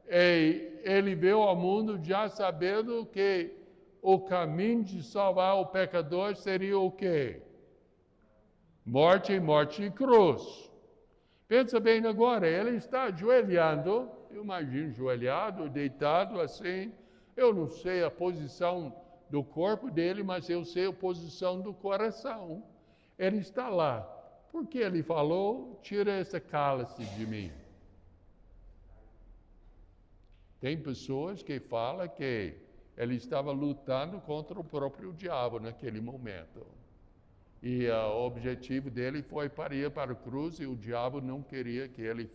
E ele veio ao mundo já sabendo que o caminho de salvar o pecador seria o quê? Morte e cruz. Pensa bem agora, ele está ajoelhando, eu imagino ajoelhado, deitado assim. Eu não sei a posição do corpo dele, mas eu sei a posição do coração. Ele está lá. Porque ele falou, tira esse cálice de mim. Tem pessoas que falam que ele estava lutando contra o próprio diabo naquele momento. E o objetivo dele foi para ir para a cruz e o diabo não queria que ele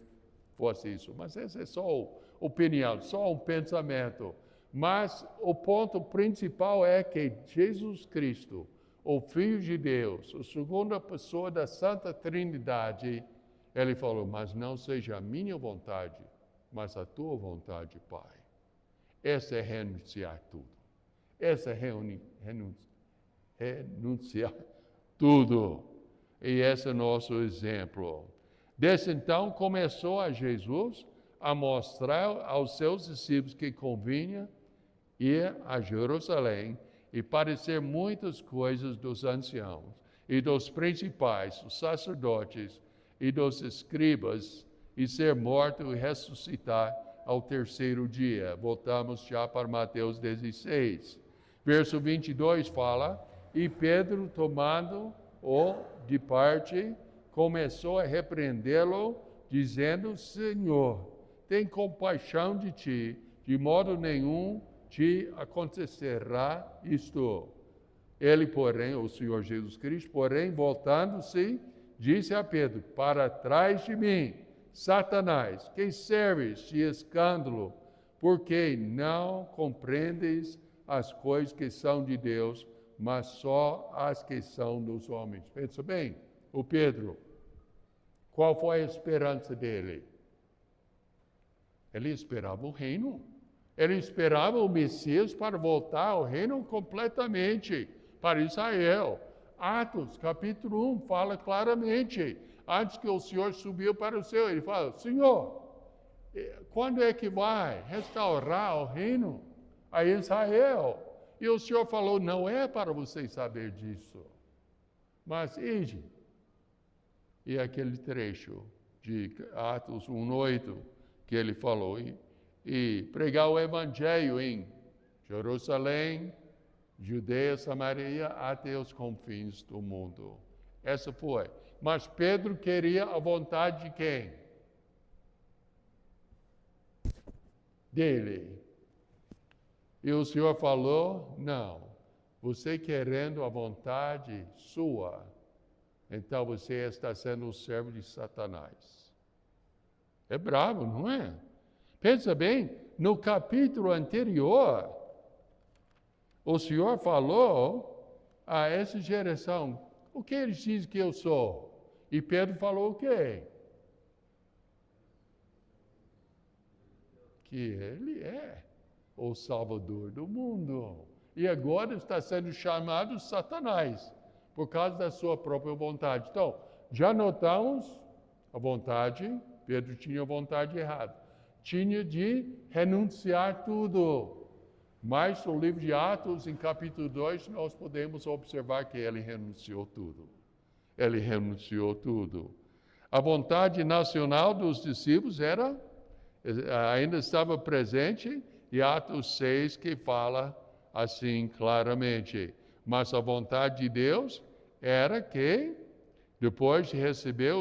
fosse isso. Mas essa é só opinião, só um pensamento. Mas o ponto principal é que Jesus Cristo, o Filho de Deus, a segunda pessoa da Santa Trindade, ele falou, mas não seja a minha vontade, mas a tua vontade, Pai. Essa é renunciar tudo. Essa é renunciar tudo. E esse é o nosso exemplo. Desde então começou a Jesus a mostrar aos seus discípulos que convinha ir a Jerusalém e padecer muitas coisas dos anciãos e dos principais, dos sacerdotes e dos escribas, e ser morto e ressuscitar ao terceiro dia. Voltamos já para Mateus 16. Verso 22 fala, e Pedro, tomando-o de parte, começou a repreendê-lo, dizendo, Senhor, tem compaixão de ti, de modo nenhum te acontecerá isto. Ele, porém, o Senhor Jesus Cristo, porém, voltando-se, disse a Pedro, para trás de mim, Satanás, que serves de escândalo, porque não compreendes as coisas que são de Deus, mas só as que são dos homens. Pensa bem, o Pedro, qual foi a esperança dele? Ele esperava o reino. Ele esperava o Messias para voltar ao reino completamente para Israel. Atos, capítulo 1, fala claramente, antes que o Senhor subiu para o céu, ele fala, Senhor, quando é que vai restaurar o reino a Israel? E o Senhor falou, não é para vocês saber disso, mas ide. E aquele trecho de Atos 1:8 que ele falou, e pregar o evangelho em Jerusalém, Judeia, Samaria, até os confins do mundo. Essa foi. Mas Pedro queria a vontade de quem? Dele. E o Senhor falou, não, você querendo a vontade sua, então você está sendo o servo de Satanás. É bravo, não é? Pensa bem, no capítulo anterior, o Senhor falou a essa geração, o que eles dizem que eu sou? E Pedro falou o quê? Que ele é o Salvador do mundo. E agora está sendo chamado Satanás, por causa da sua própria vontade. Então, já notamos a vontade, Pedro tinha a vontade errada. Tinha de renunciar tudo. Mas no livro de Atos, em capítulo 2, nós podemos observar que ele renunciou tudo. Ele renunciou tudo. A vontade nacional dos discípulos ainda estava presente, e Atos 6 que fala assim claramente. Mas a vontade de Deus era que, depois de receber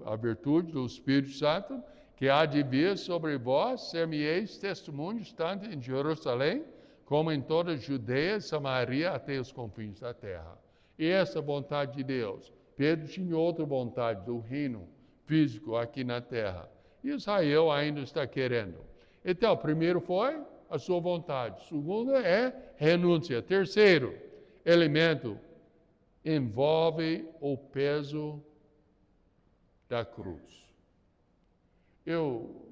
a virtude do Espírito Santo, que há de vir sobre vós, ser-me-eis testemunhos, tanto em Jerusalém, como em toda a Judeia, Samaria, até os confins da terra. E essa vontade de Deus. Pedro tinha outra vontade, do reino físico aqui na terra. E Israel ainda está querendo. Então, primeiro foi a sua vontade. Segundo é renúncia. Terceiro elemento, envolve o peso da cruz.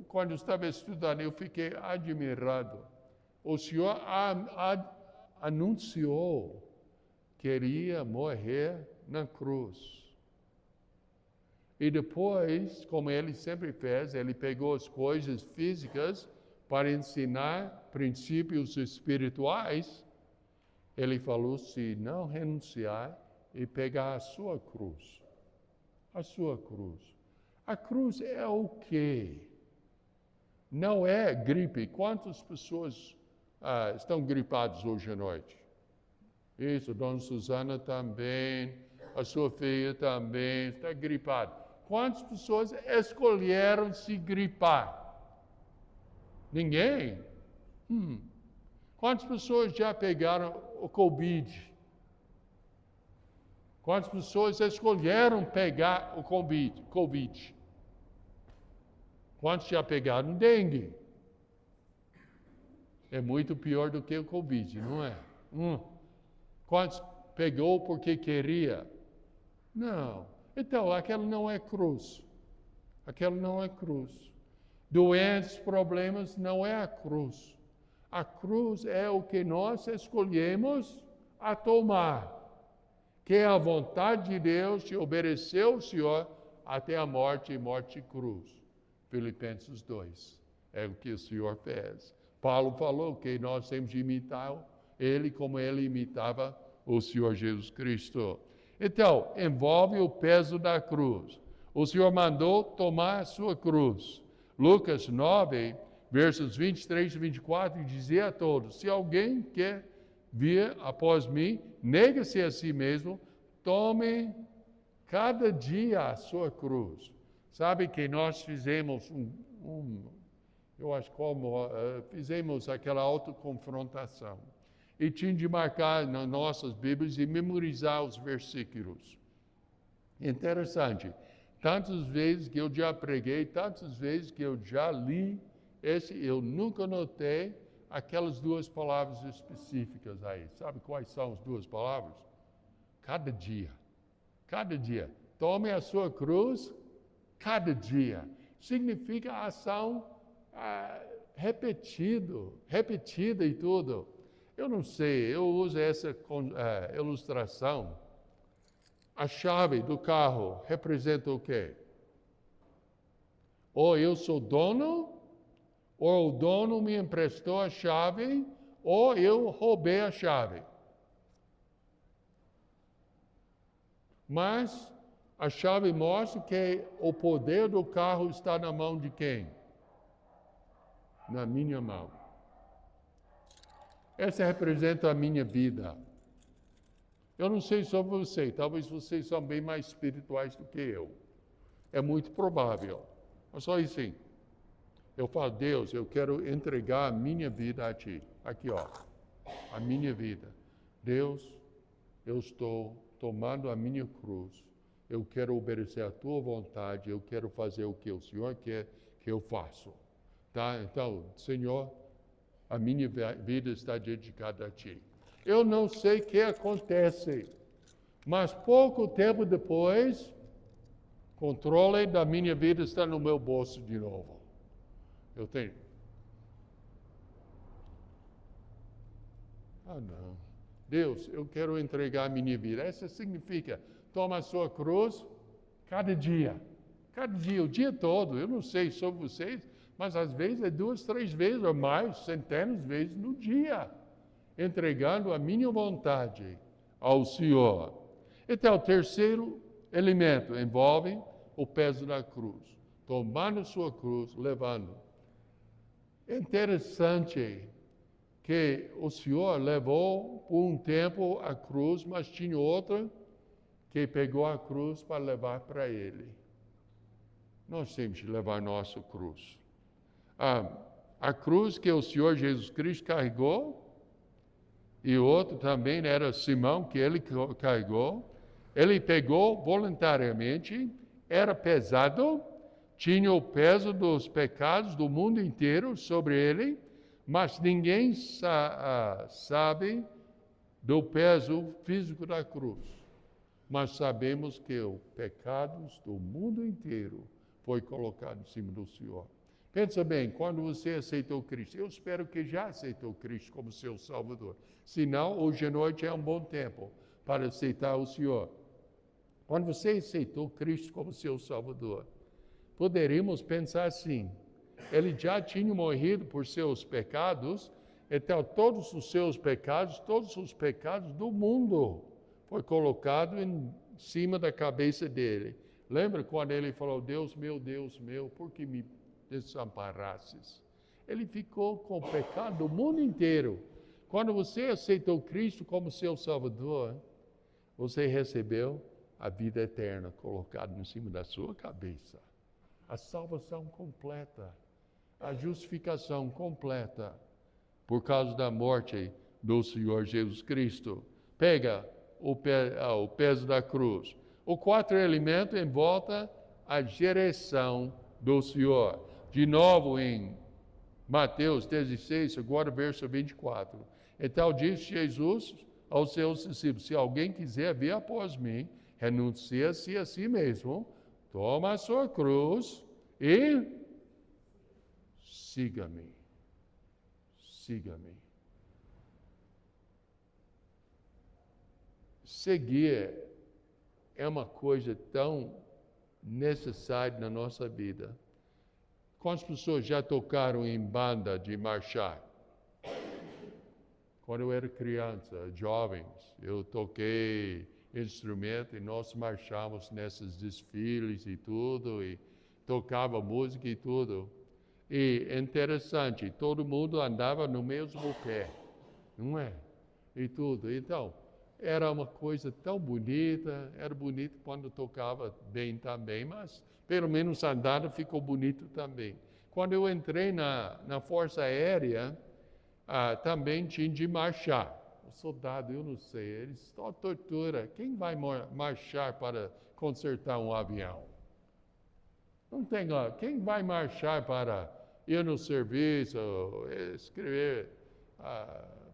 Quando estava estudando, eu fiquei admirado. O Senhor anunciou que iria morrer na cruz. E depois, como ele sempre fez, ele pegou as coisas físicas para ensinar princípios espirituais. Ele falou, se não renunciar e pegar a sua cruz. A sua cruz. A cruz é o quê? Não é gripe. Quantas pessoas estão gripadas hoje à noite? Isso, Dona Susana também, a sua filha também está gripada. Quantas pessoas escolheram se gripar? Ninguém? Quantas pessoas já pegaram o Covid? Quantas pessoas escolheram pegar o Covid? Quantos já pegaram dengue? É muito pior do que o Covid, não é? Quantos pegou porque queria? Não. Então, aquela não é cruz. Aquela não é cruz. Doenças, problemas, não é a cruz. A cruz é o que nós escolhemos a tomar, que é a vontade de Deus de obedecer ao Senhor até a morte e morte de cruz. Filipenses 2. É o que o Senhor fez. Paulo falou que nós temos de imitar ele como ele imitava o Senhor Jesus Cristo. Então, envolve o peso da cruz. O Senhor mandou tomar a sua cruz. Lucas 9, versos 23 e 24, dizia a todos, se alguém quer vir após mim, nega-se a si mesmo, tome cada dia a sua cruz. Sabe que nós fizemos fizemos aquela autoconfrontação. E tinha de marcar nas nossas Bíblias e memorizar os versículos. Interessante. Tantas vezes que eu já preguei, tantas vezes que eu já li, eu nunca notei aquelas duas palavras específicas aí. Sabe quais são as duas palavras? Cada dia. Cada dia. Tome a sua cruz, cada dia. Significa ação repetida e tudo. Eu não sei, eu uso essa ilustração. A chave do carro representa o quê? Ou eu sou dono, ou o dono me emprestou a chave, ou eu roubei a chave. Mas a chave mostra que o poder do carro está na mão de quem? Na minha mão. Essa representa a minha vida. Eu não sei sobre você, talvez vocês são bem mais espirituais do que eu. É muito provável. Mas só assim. Eu falo, Deus, eu quero entregar a minha vida a Ti. Aqui, ó. A minha vida. Deus, eu estou tomando a minha cruz. Eu quero obedecer a Tua vontade. Eu quero fazer o que o Senhor quer que eu faça. Tá? Então, Senhor, a minha vida está dedicada a Ti. Eu não sei o que acontece, mas pouco tempo depois, o controle da minha vida está no meu bolso de novo. Eu tenho. Não. Deus, eu quero entregar a minha vida. Isso significa, toma a sua cruz cada dia, o dia todo. Eu não sei sobre vocês, mas às vezes é 2, 3 vezes ou mais, centenas de vezes no dia. Entregando a minha vontade ao Senhor. Então, o terceiro elemento envolve o peso da cruz. Tomando sua cruz, levando. É interessante que o Senhor levou por um tempo a cruz, mas tinha outra que pegou a cruz para levar para Ele. Nós temos que levar nossa cruz. A cruz que o Senhor Jesus Cristo carregou, e outro também era Simão, que ele carregou. Ele pegou voluntariamente, era pesado, tinha o peso dos pecados do mundo inteiro sobre ele, mas ninguém sabe do peso físico da cruz. Mas sabemos que os pecados do mundo inteiro foi colocado em cima do Senhor. Pensa bem, quando você aceitou Cristo, eu espero que já aceitou Cristo como seu Salvador. Se não, hoje à noite é um bom tempo para aceitar o Senhor. Quando você aceitou Cristo como seu Salvador, poderíamos pensar assim, ele já tinha morrido por seus pecados, então todos os os pecados do mundo foi colocado em cima da cabeça dele. Lembra quando ele falou, Deus meu, por que me desamparastes? Ele ficou com o pecado do mundo inteiro. Quando você aceitou Cristo como seu Salvador, você recebeu a vida eterna colocada em cima da sua cabeça. A salvação completa, a justificação completa, por causa da morte do Senhor Jesus Cristo. Pega o peso da cruz. O quarto elemento em volta a direção do Senhor. De novo em Mateus 16, agora verso 24. Então disse Jesus aos seus discípulos, se alguém quiser vir após mim, renuncia-se a si mesmo, toma a sua cruz e siga-me. Siga-me. Seguir é uma coisa tão necessária na nossa vida. Quantas pessoas já tocaram em banda de marchar? Quando eu era criança, jovens, eu toquei instrumento e nós marchávamos nesses desfiles e tudo, e tocava música e tudo. E interessante, todo mundo andava no mesmo pé, não é? E tudo. Então, era uma coisa tão bonita, era bonito quando tocava bem também, mas pelo menos andar ficou bonito também. Quando eu entrei na Força Aérea, também tinha de marchar. O soldado, eu não sei, eles só tortura. Quem vai marchar para consertar um avião? Não tem, quem vai marchar para ir no serviço, escrever,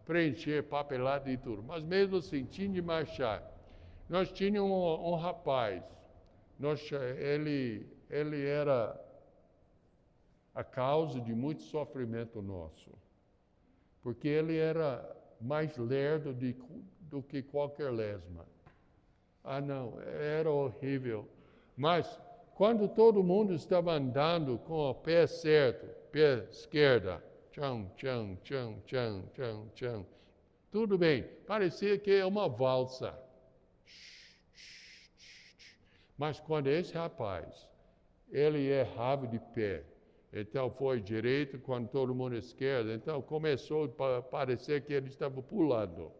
preencher papelada e tudo. Mas mesmo assim, tinha de marchar. Nós tínhamos um rapaz, ele era a causa de muito sofrimento nosso, porque ele era mais lerdo do que qualquer lesma. Não, era horrível. Mas quando todo mundo estava andando com o pé certo, pé esquerda, tchão, tchão, tchão, tchão, tchão, tchão, tudo bem, parecia que é uma valsa. Mas quando esse rapaz, ele errava de pé, então foi direito, quando todo mundo esquerda, então começou a parecer que ele estava pulando.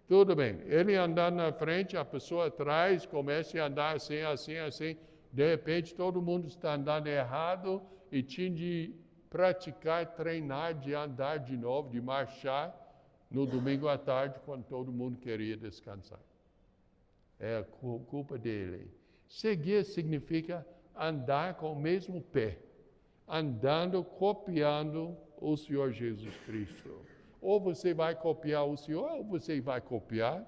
Tudo bem, ele andando na frente, a pessoa atrás começa a andar assim, assim, assim, de repente todo mundo está andando errado e tinha de praticar, treinar, de andar de novo, de marchar no domingo à tarde, quando todo mundo queria descansar. É culpa dele. Seguir significa andar com o mesmo pé, andando, copiando o Senhor Jesus Cristo. Ou você vai copiar o Senhor, ou você vai copiar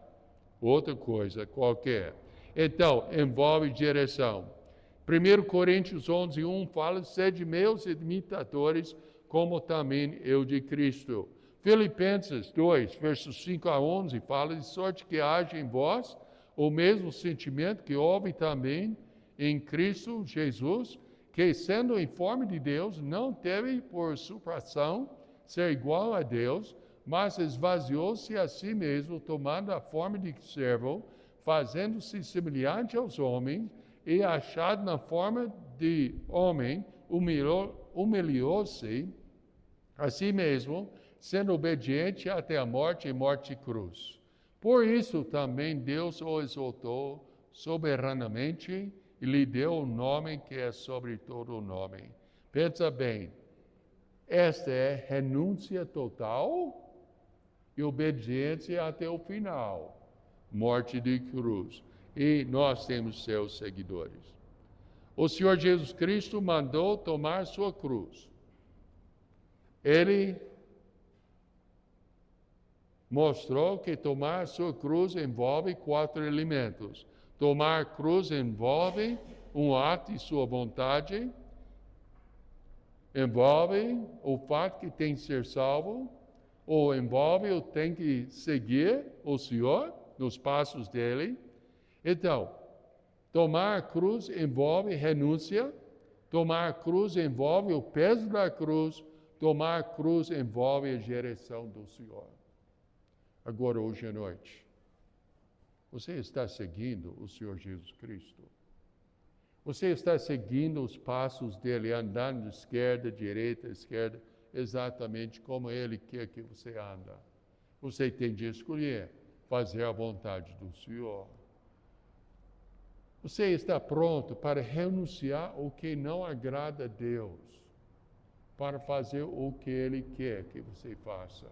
outra coisa qualquer. Então, envolve direção. 1 Coríntios 11:1 fala, sede meus imitadores, como também eu de Cristo. Filipenses 2, versos 5 a 11, fala, de sorte que haja em vós o mesmo sentimento que houve também em Cristo Jesus, que, sendo em forma de Deus, não teve por usurpação ser igual a Deus, mas esvaziou-se a si mesmo, tomando a forma de servo, fazendo-se semelhante aos homens, e achado na forma de homem, humilhou-se a si mesmo, sendo obediente até a morte e morte de cruz. Por isso também Deus o exaltou soberanamente e lhe deu o nome que é sobre todo o nome. Pensa bem, esta é renúncia total e obediência até o final, morte de cruz. E nós temos seus seguidores. O Senhor Jesus Cristo mandou tomar sua cruz. Ele mostrou que tomar sua cruz envolve 4 elementos. Tomar cruz envolve um ato de sua vontade, envolve o fato que tem que ser salvo, ou envolve o tem que seguir o Senhor nos passos dele. Então, Tomar a cruz envolve renúncia, tomar a cruz envolve o peso da cruz, tomar a cruz envolve a direção do Senhor. Agora, hoje à noite, você está seguindo o Senhor Jesus Cristo? Você está seguindo os passos dele, andando esquerda, direita, esquerda, exatamente como ele quer que você anda. Você tem de escolher fazer a vontade do Senhor. Você está pronto para renunciar o que não agrada a Deus, para fazer o que Ele quer que você faça.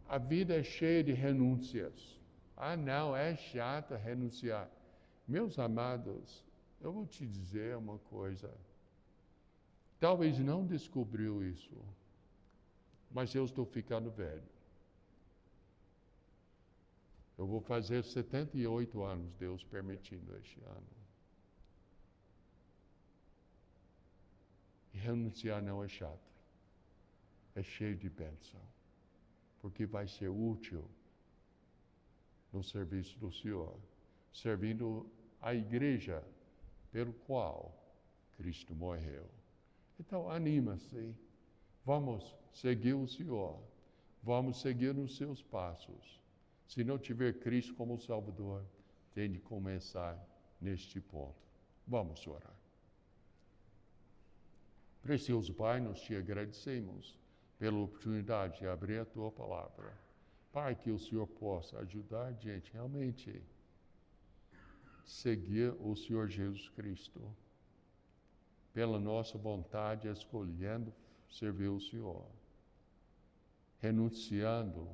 A vida é cheia de renúncias. Ah, não, é chato renunciar. Meus amados, eu vou te dizer uma coisa. Talvez não descobriu isso, mas eu estou ficando velho. Eu vou fazer 78 anos, Deus permitindo este ano. E renunciar não é chato. É cheio de bênção. Porque vai ser útil no serviço do Senhor. Servindo a igreja pelo qual Cristo morreu. Então, anima-se. Vamos seguir o Senhor. Vamos seguir nos seus passos. Se não tiver Cristo como Salvador, tem de começar neste ponto. Vamos orar. Precioso Pai, nós te agradecemos pela oportunidade de abrir a Tua Palavra. Pai, que o Senhor possa ajudar a gente realmente a seguir o Senhor Jesus Cristo. Pela nossa vontade, escolhendo servir o Senhor. Renunciando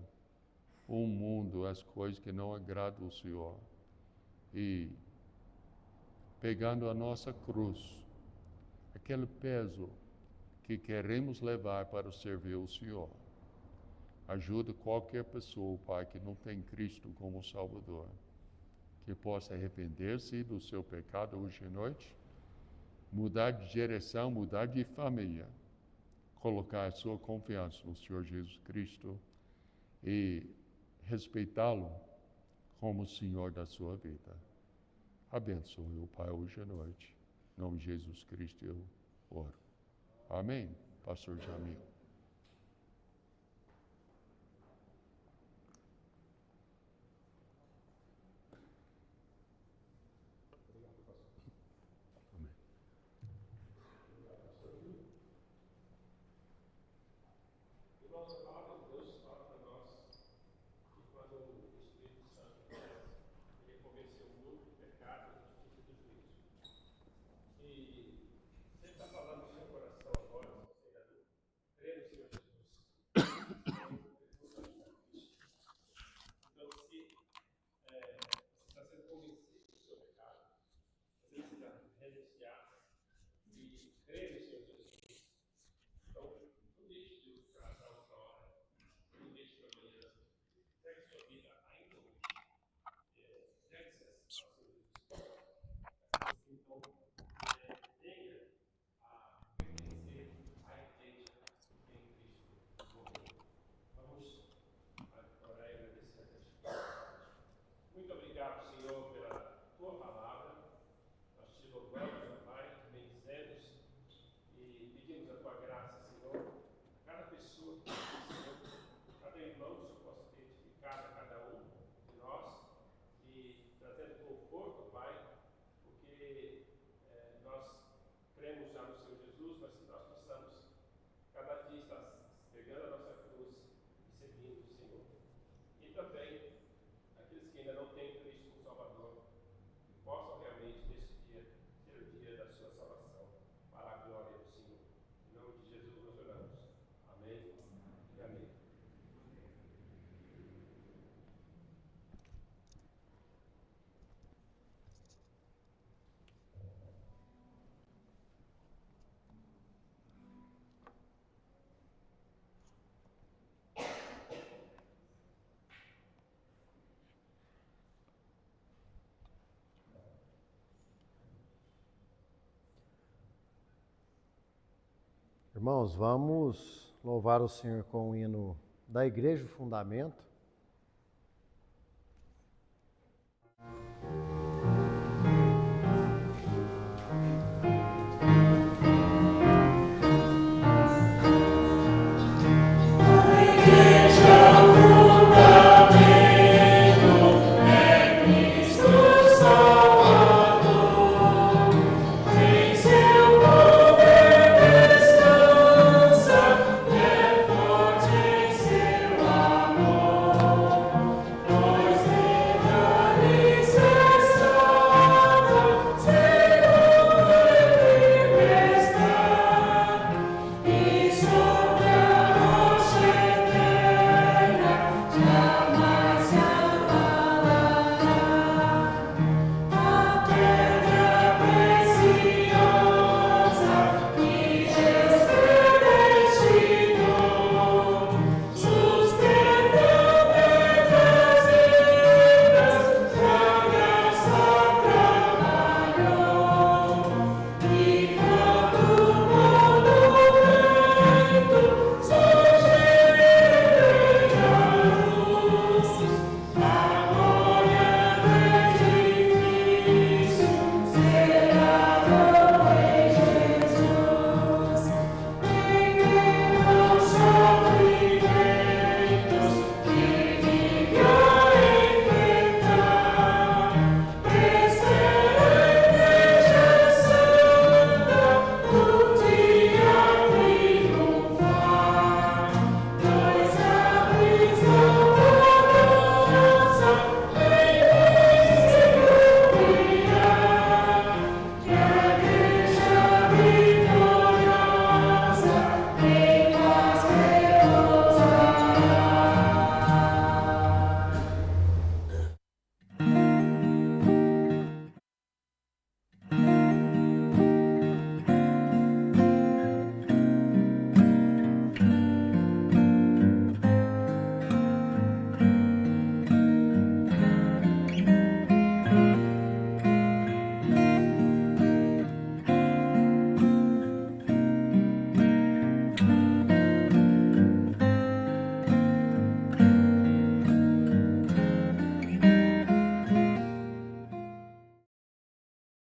o mundo, as coisas que não agradam ao Senhor. E pegando a nossa cruz, aquele peso que queremos levar para servir o Senhor. Ajuda qualquer pessoa, Pai, que não tem Cristo como Salvador, que possa arrepender-se do seu pecado hoje à noite, mudar de direção, mudar de família, colocar a sua confiança no Senhor Jesus Cristo e respeitá-lo como Senhor da sua vida. Abençoe o Pai hoje à noite. Em nome de Jesus Cristo eu oro. Amém. Pastor Jamil.
Irmãos, a palavra de Deus fala para nós que quando o Espírito Santo desce, ele convenceu o mundo do pecado, da justiça e do juízo. E você está falando no seu coração agora, se você ainda não crê no Senhor Jesus. Então, se você está sendo convencido do seu pecado, você precisa renunciar e crer no Senhor Jesus. Então, não deixe de buscar a hora, não deixe para amanhã. Segue sua vida ainda hoje. Segue-se ao Senhor Jesus. Então, venha a pertencer à igreja em Cristo morreu. Vamos orar e agradecer a Deus. Muito obrigado, Senhor, pela tua palavra. Nós te louvamos, ó Pai, te bendizemos e pedimos a tua graça, Senhor. Cada pessoa que Senhor, cada irmão, que o Senhor possa ter edificado a cada um de nós e trazendo conforto, Pai, porque nós cremos já no Senhor Jesus, mas que nós possamos cada dia estar pegando a nossa cruz e seguindo o Senhor. E também aqueles que ainda não têm Cristo como Salvador, que possam realmente neste dia ser o dia da sua salvação, para a glória do Senhor. Em nome de Jesus nós oramos. Amém e amém.
Irmãos, vamos louvar o Senhor com o hino da Igreja, o Fundamento.